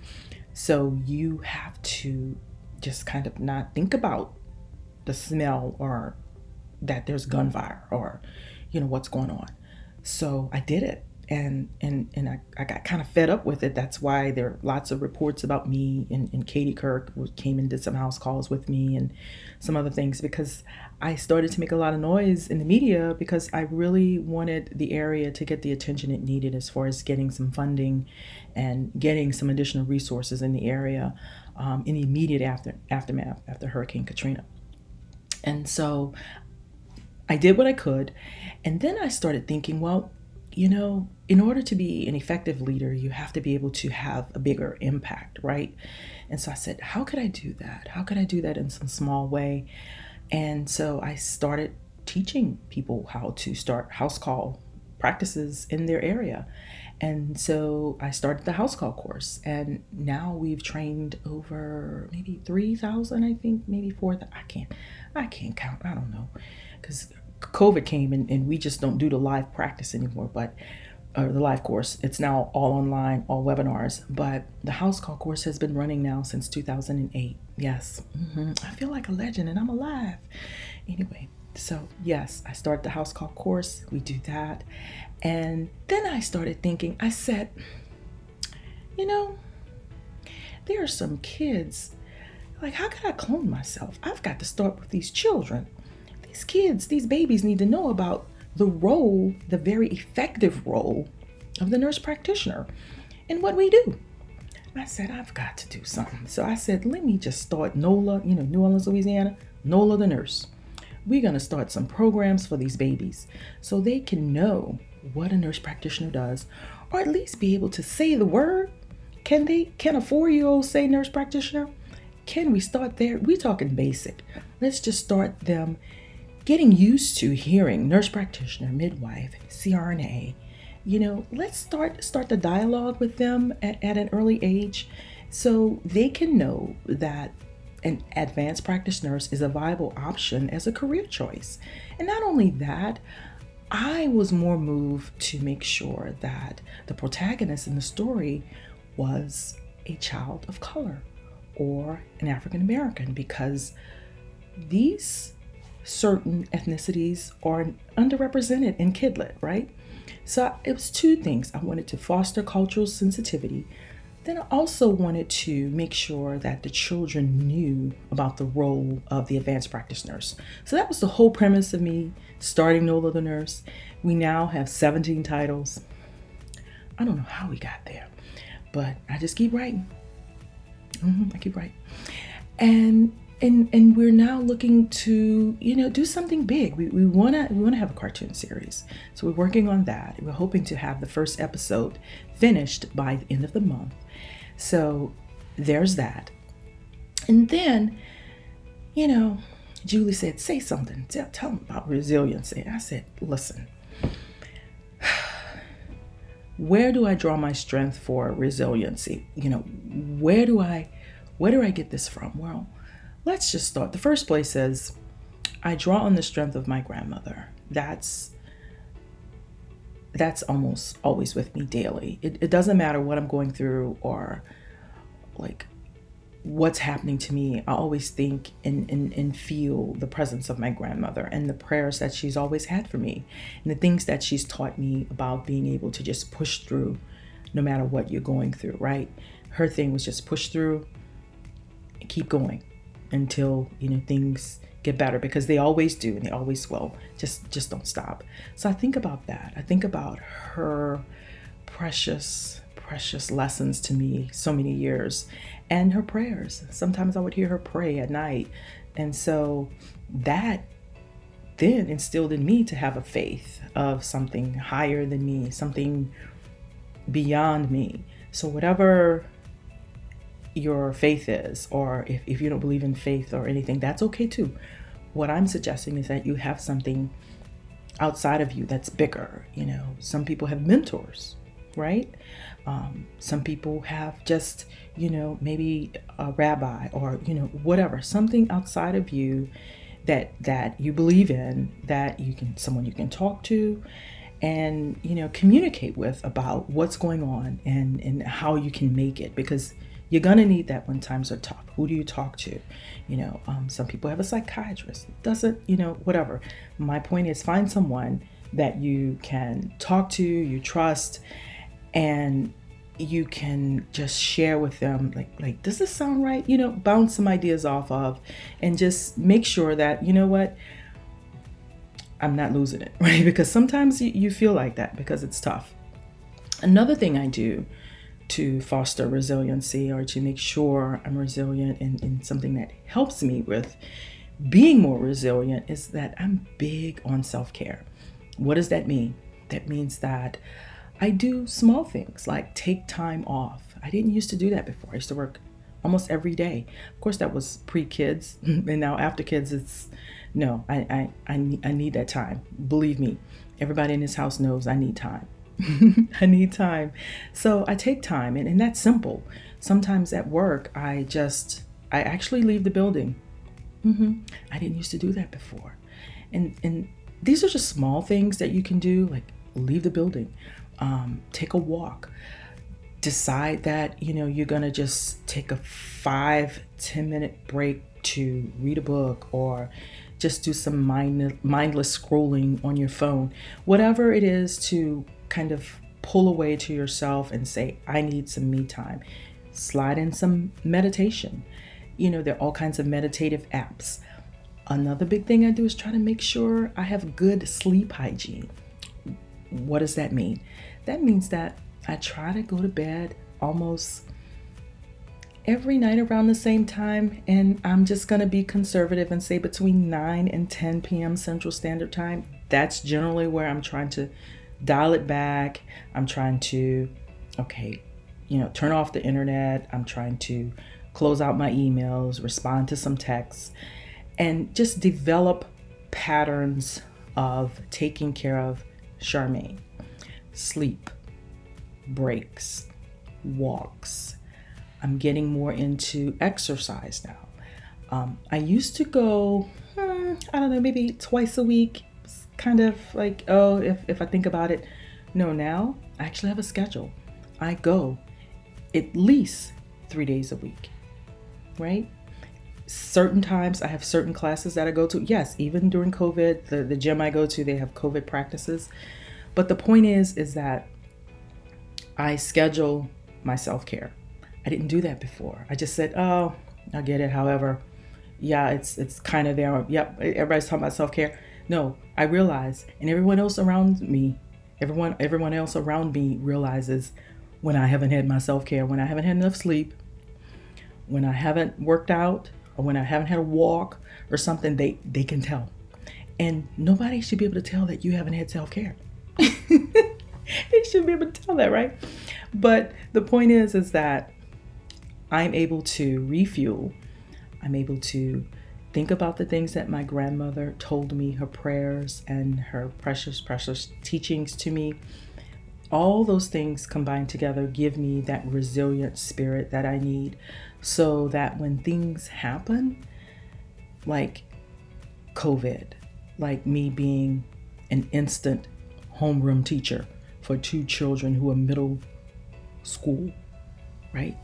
So you have to just kind of not think about the smell or that there's gunfire or, what's going on. So I did it. And I got kind of fed up with it. That's why there are lots of reports about me and Katie Kirk came and did some house calls with me and some other things because I started to make a lot of noise in the media because I really wanted the area to get the attention it needed as far as getting some funding and getting some additional resources in the area in the immediate aftermath after Hurricane Katrina. And so I did what I could. And then I started thinking, well, in order to be an effective leader, you have to be able to have a bigger impact, right? And so I said, how could I do that? How could I do that in some small way? And so I started teaching people how to start house call practices in their area. And so I started the house call course, and now we've trained over maybe 3,000, I think, maybe 4,000. I can't count. I don't know, because COVID came and we just don't do the live practice anymore. But or the live course. It's now all online, all webinars, but the house call course has been running now since 2008. Yes, I feel like a legend and I'm alive. Anyway, so yes, I started the house call course. We do that. And then I started thinking, I said, there are some kids, like, how could I clone myself? I've got to start with these children. These kids, these babies need to know about the role, the very effective role of the nurse practitioner and what we do. I said, I've got to do something. So I said, let me just start NOLA, New Orleans, Louisiana, NOLA the nurse. We're going to start some programs for these babies so they can know what a nurse practitioner does, or at least be able to say the word. Can a 4-year-old say nurse practitioner? Can we start there? We're talking basic. Let's just start them getting used to hearing nurse practitioner, midwife, CRNA. Let's start the dialogue with them at an early age so they can know that an advanced practice nurse is a viable option as a career choice. And not only that, I was more moved to make sure that the protagonist in the story was a child of color or an African American, because these certain ethnicities are underrepresented in Kidlit, right? So it was two things. I wanted to foster cultural sensitivity. Then I also wanted to make sure that the children knew about the role of the advanced practice nurse. So that was the whole premise of me starting NOLA the Nurse. We now have 17 titles. I don't know how we got there, but I just keep writing. I keep writing. And we're now looking to, do something big. We want to have a cartoon series. So we're working on that. We're hoping to have the first episode finished by the end of the month. So there's that. And then, Julie said, say something. Tell them about resiliency. I said, listen, where do I draw my strength for resiliency? Where do I get this from? Well, let's just start. The first place is I draw on the strength of my grandmother. That's almost always with me daily. It doesn't matter what I'm going through or like what's happening to me. I always think and feel the presence of my grandmother and the prayers that she's always had for me and the things that she's taught me about being able to just push through no matter what you're going through, right? Her thing was just push through and keep going until things get better, because they always do and they always will. Just don't stop. So I think about that. I think about her precious lessons to me so many years, and her prayers. Sometimes I would hear her pray at night, and so that then instilled in me to have a faith of something higher than me, something beyond me. So whatever your faith is, or if you don't believe in faith or anything, that's okay too. What I'm suggesting is that you have something outside of you that's bigger. Some people have mentors, right? Some people have just, maybe a rabbi or, whatever, something outside of you that you believe in, that someone you can talk to and, communicate with about what's going on and how you can make it, because you're gonna need that when times are tough. Who do you talk to? Some people have a psychiatrist. Doesn't, whatever. My point is, find someone that you can talk to, you trust, and you can just share with them, like, does this sound right? Bounce some ideas off of, and just make sure that, I'm not losing it, right? Because sometimes you feel like that because it's tough. Another thing I do to foster resiliency, or to make sure I'm resilient in something that helps me with being more resilient, is that I'm big on self-care. What does that mean? That means that I do small things like take time off. I didn't used to do that before. I used to work almost every day. Of course, that was pre-kids, and now after kids, it's no. I need that time. Believe me, everybody in this house knows I need time. I need time. So I take time, and that's simple. Sometimes at work, I actually leave the building. I didn't used to do that before. And these are just small things that you can do, leave the building, take a walk, decide that, you're gonna just take a 5-10 minute break to read a book or just do some mindless scrolling on your phone, whatever it is to kind of pull away to yourself and say, I need some me time. Slide in some meditation. There are all kinds of meditative apps. Another big thing I do is try to make sure I have good sleep hygiene. What does that mean? That means that I try to go to bed almost every night around the same time, and I'm just going to be conservative and say between 9 and 10 p.m. Central Standard Time. That's generally where I'm trying to dial it back. I'm trying to, turn off the internet. I'm trying to close out my emails, respond to some texts, and just develop patterns of taking care of Charmaine. Sleep, breaks, walks. I'm getting more into exercise now. I used to go, maybe twice a week. It's kind of like, if I think about it. No, now I actually have a schedule. I go at least 3 days a week, right? Certain times I have certain classes that I go to. Yes, even during COVID, the gym I go to, they have COVID practices. But the point is that I schedule my self-care. I didn't do that before. I just said, I get it. However, yeah, it's kind of there. Yep, everybody's talking about self-care. No, I realize, and everyone else around me realizes when I haven't had my self-care, when I haven't had enough sleep, when I haven't worked out, or when I haven't had a walk or something, they can tell. And nobody should be able to tell that you haven't had self-care. They should be able to tell that, right? But the point is that I'm able to refuel. I'm able to think about the things that my grandmother told me, her prayers and her precious, precious teachings to me. All those things combined together give me that resilient spirit that I need, so that when things happen, like COVID, like me being an instant homeroom teacher for 2 children who are middle school, right?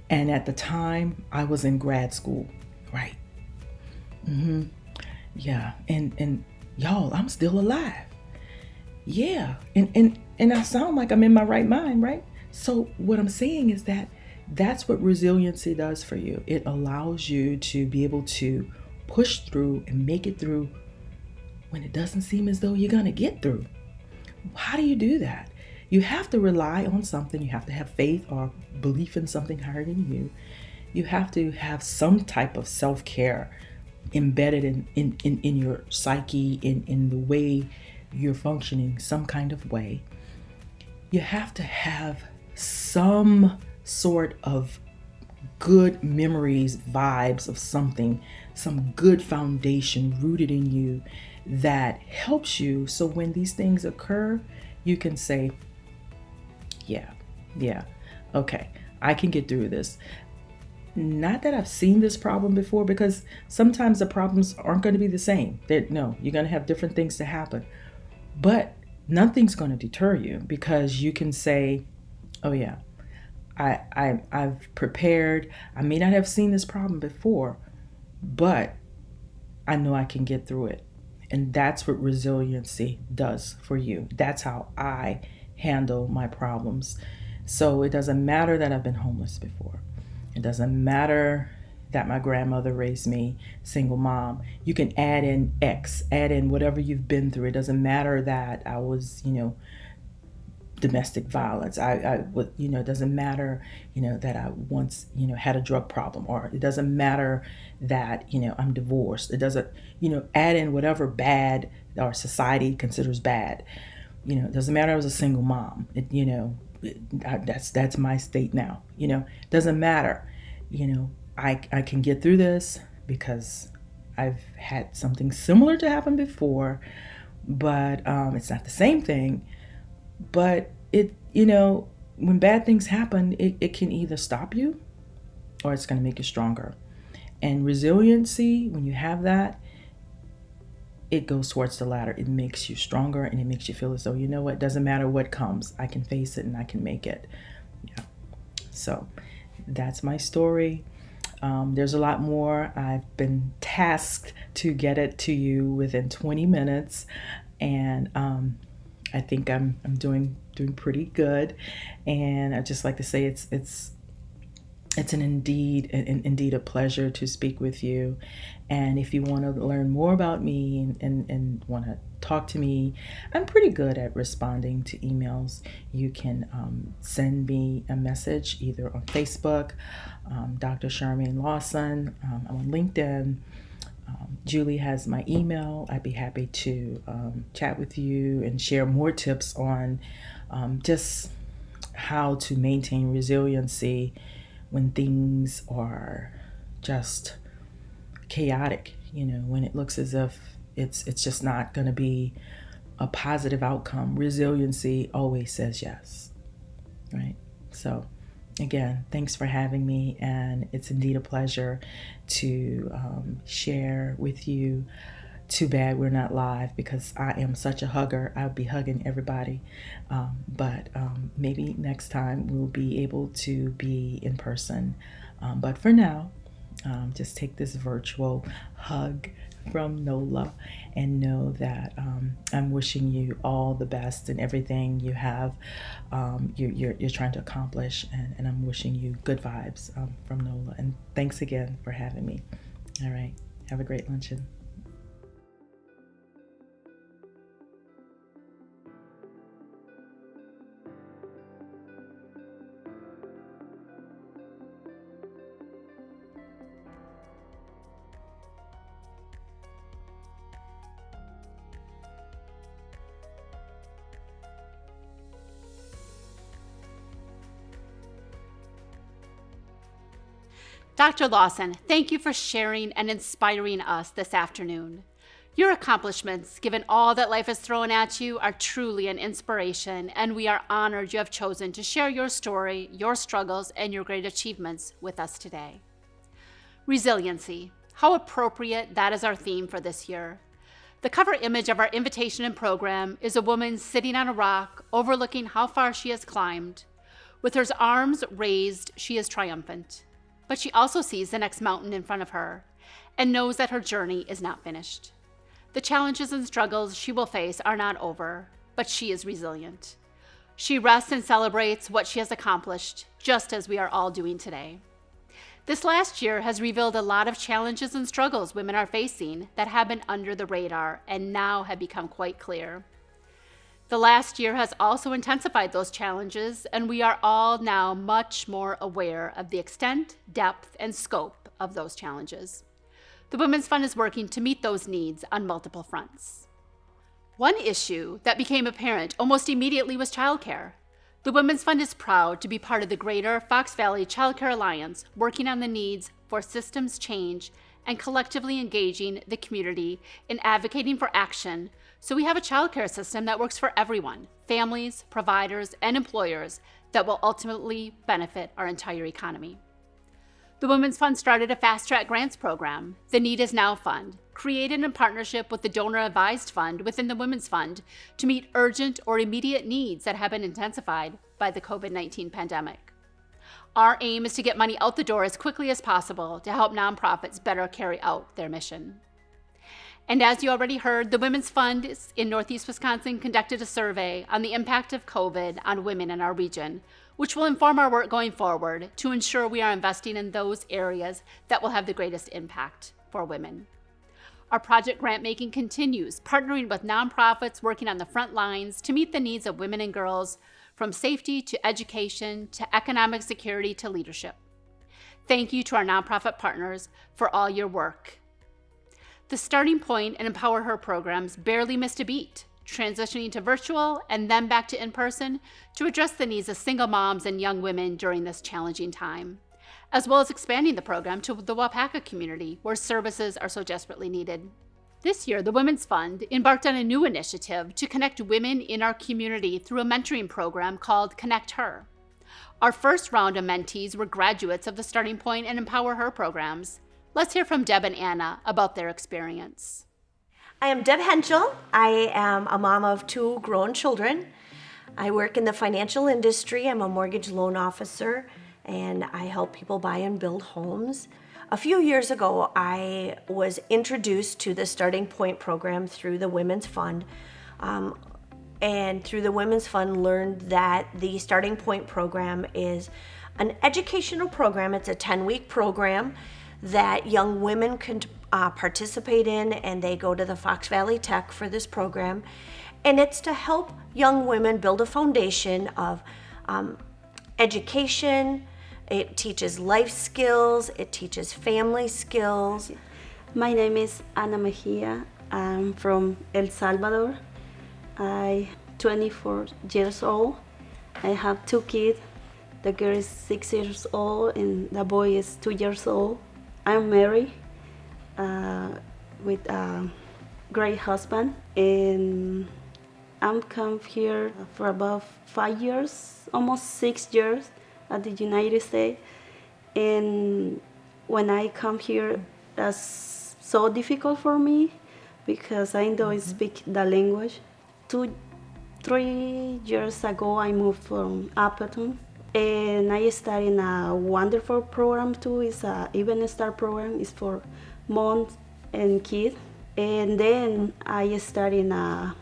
And at the time I was in grad school, right? Yeah, and y'all, I'm still alive. Yeah, and I sound like I'm in my right mind, right? So what I'm saying is that that's what resiliency does for you. It allows you to be able to push through and make it through when it doesn't seem as though you're gonna get through. How do you do that? You have to rely on something. You have to have faith or belief in something higher than you. You have to have some type of self-care embedded in your psyche, in the way you're functioning, some kind of way. You have to have some sort of good memories, vibes of something, some good foundation rooted in you that helps you. So when these things occur, you can say, yeah, okay, I can get through this. Not that I've seen this problem before, because sometimes the problems aren't going to be the same. No, you're going to have different things to happen. But nothing's going to deter you, because you can say, oh yeah, I've prepared. I may not have seen this problem before, but I know I can get through it. And that's what resiliency does for you. That's how I handle my problems. So it doesn't matter that I've been homeless before. It doesn't matter that my grandmother raised me, single mom. You can add in X, add in whatever you've been through. It doesn't matter that I was, domestic violence. It doesn't matter, that I once, had a drug problem, or it doesn't matter that, I'm divorced. It doesn't, add in whatever bad our society considers bad. It doesn't matter I was a single mom. That's my state now. It doesn't matter. I can get through this because I've had something similar to happen before, but it's not the same thing. But when bad things happen, it can either stop you or it's going to make you stronger. And resiliency, when you have that, it goes towards the latter. It makes you stronger, and it makes you feel as though, you know what, it doesn't matter what comes, I can face it and I can make it. Yeah. So that's my story. There's a lot more. I've been tasked to get it to you within 20 minutes, and I think I'm doing pretty good. And I'd just like to say it's indeed a pleasure to speak with you. And if you want to learn more about me and want to talk to me, I'm pretty good at responding to emails. You can send me a message either on Facebook, Dr. Charmaine Lawson. I'm on LinkedIn. Julie has my email. I'd be happy to chat with you and share more tips on just how to maintain resiliency when things are just chaotic, when it looks as if it's just not going to be a positive outcome. Resiliency always says yes, right? So again, thanks for having me, and it's indeed a pleasure to share with you. Too bad we're not live, because I am such a hugger. I'll be hugging everybody. But maybe next time we'll be able to be in person. But for now, just take this virtual hug from Nola and know that I'm wishing you all the best in everything you have, you're trying to accomplish, and I'm wishing you good vibes from Nola. And thanks again for having me. All right, have a great luncheon. Dr. Lawson, thank you for sharing and inspiring us this afternoon. Your accomplishments, given all that life has thrown at you, are truly an inspiration, and we are honored you have chosen to share your story, your struggles, and your great achievements with us today. Resiliency. How appropriate that is our theme for this year. The cover image of our invitation and program is a woman sitting on a rock, overlooking how far she has climbed. With her arms raised, she is triumphant. But she also sees the next mountain in front of her and knows that her journey is not finished. The challenges and struggles she will face are not over, but she is resilient. She rests and celebrates what she has accomplished, just as we are all doing today. This last year has revealed a lot of challenges and struggles women are facing that have been under the radar and now have become quite clear. The last year has also intensified those challenges, and we are all now much more aware of the extent, depth, and scope of those challenges. The Women's Fund is working to meet those needs on multiple fronts. One issue that became apparent almost immediately was childcare. The Women's Fund is proud to be part of the greater Fox Valley Childcare Alliance, working on the needs for systems change and collectively engaging the community in advocating for action so we have a childcare system that works for everyone, families, providers, and employers, that will ultimately benefit our entire economy. The Women's Fund started a Fast Track Grants program, the Need Is Now Fund, created in partnership with the Donor Advised Fund within the Women's Fund to meet urgent or immediate needs that have been intensified by the COVID-19 pandemic. Our aim is to get money out the door as quickly as possible to help nonprofits better carry out their mission. And as you already heard, the Women's Fund in Northeast Wisconsin conducted a survey on the impact of COVID on women in our region, which will inform our work going forward to ensure we are investing in those areas that will have the greatest impact for women. Our project grant making continues, partnering with nonprofits working on the front lines to meet the needs of women and girls, from safety to education to economic security to leadership. Thank you to our nonprofit partners for all your work. The Starting Point and Empower Her programs barely missed a beat, transitioning to virtual and then back to in-person to address the needs of single moms and young women during this challenging time, as well as expanding the program to the Wapaka community, where services are so desperately needed. This year, the Women's Fund embarked on a new initiative to connect women in our community through a mentoring program called Connect Her. Our first round of mentees were graduates of the Starting Point and Empower Her programs. Let's hear from Deb and Anna about their experience. I am Deb Henschel. I am a mom of 2 grown children. I work in the financial industry. I'm a mortgage loan officer, and I help people buy and build homes. A few years ago, I was introduced to the Starting Point program through the Women's Fund. And through the Women's Fund, learned that the Starting Point program is an educational program. It's a 10-week program that young women can participate in, and they go to the Fox Valley Tech for this program. And it's to help young women build a foundation of education. It teaches life skills, it teaches family skills. My name is Ana Mejia. I'm from El Salvador. I'm 24 years old. I have 2 kids. The girl is 6 years old and the boy is 2 years old. I'm married with a great husband, and I'm come here for about 5 years, almost 6 years at the United States. And when I come here, that's so difficult for me because I don't speak the language. 3 years ago, I moved from Appleton, and I started in a wonderful program too. It's a Even Start program. It's for moms and kids. And then I started in a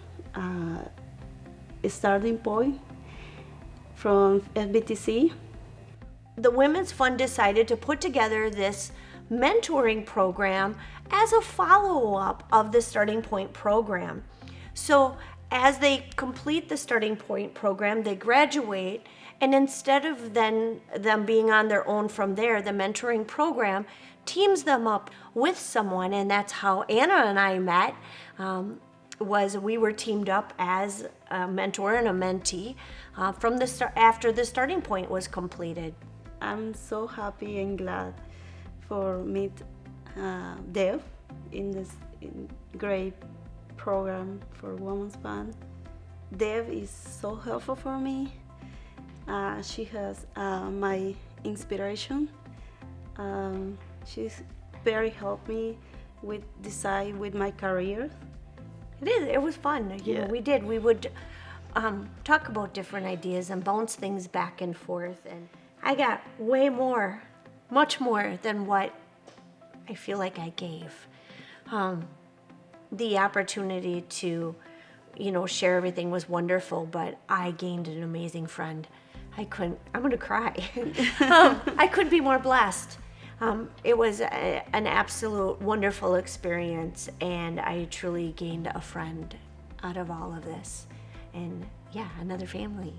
Starting Point from FBTC. The Women's Fund decided to put together this mentoring program as a follow-up of the Starting Point program. So as they complete the Starting Point program, they graduate, and instead of them being on their own from there, the mentoring program teams them up with someone, and that's how Anna and I met. We were teamed up as a mentor and a mentee after the Starting Point was completed. I'm so happy and glad for meet Deb in this great program for Women's Fund. Deb is so helpful for me. She has my inspiration. She's very helped me decide with my career. It was fun. You know, we would talk about different ideas and bounce things back and forth, and I got much more than what I feel like I gave. The opportunity to, share everything was wonderful, but I gained an amazing friend. I'm gonna cry. I couldn't be more blessed. It was an absolute wonderful experience, and I truly gained a friend out of all of this. And another family.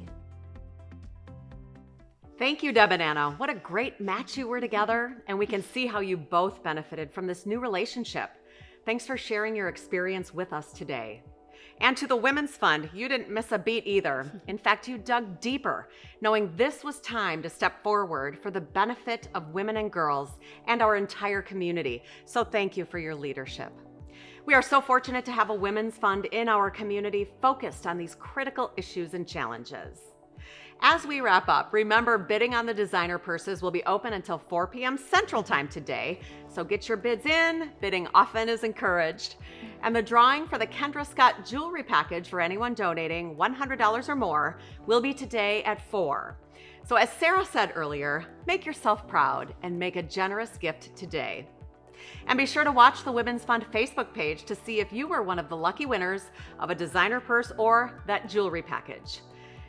Thank you, Deb and Anna. What a great match you were together, and we can see how you both benefited from this new relationship. Thanks for sharing your experience with us today. And to the Women's Fund, you didn't miss a beat either. In fact, you dug deeper, knowing this was time to step forward for the benefit of women and girls and our entire community. So thank you for your leadership. We are so fortunate to have a Women's Fund in our community focused on these critical issues and challenges. As we wrap up, remember bidding on the designer purses will be open until 4 p.m. Central Time today, so get your bids in. Bidding often is encouraged. And the drawing for the Kendra Scott jewelry package for anyone donating $100 or more will be today at 4. So as Sarah said earlier, make yourself proud and make a generous gift today. And be sure to watch the Women's Fund Facebook page to see if you were one of the lucky winners of a designer purse or that jewelry package.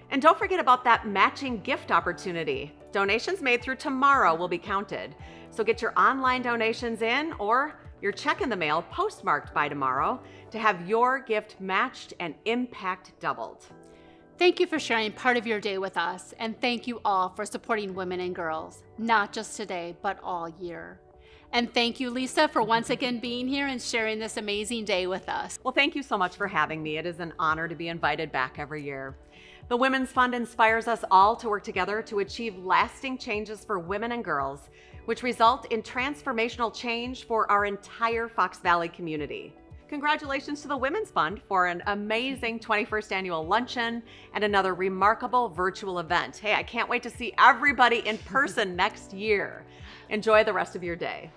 And don't forget about that matching gift opportunity. Donations made through tomorrow will be counted. So get your online donations in or your check in the mail postmarked by tomorrow to have your gift matched and impact doubled. Thank you for sharing part of your day with us, and thank you all for supporting women and girls, not just today, but all year. And thank you, Lisa, for once again being here and sharing this amazing day with us. Well, thank you so much for having me. It is an honor to be invited back every year. The Women's Fund inspires us all to work together to achieve lasting changes for women and girls, which result in transformational change for our entire Fox Valley community. Congratulations to the Women's Fund for an amazing 21st annual luncheon and another remarkable virtual event. Hey, I can't wait to see everybody in person next year. Enjoy the rest of your day.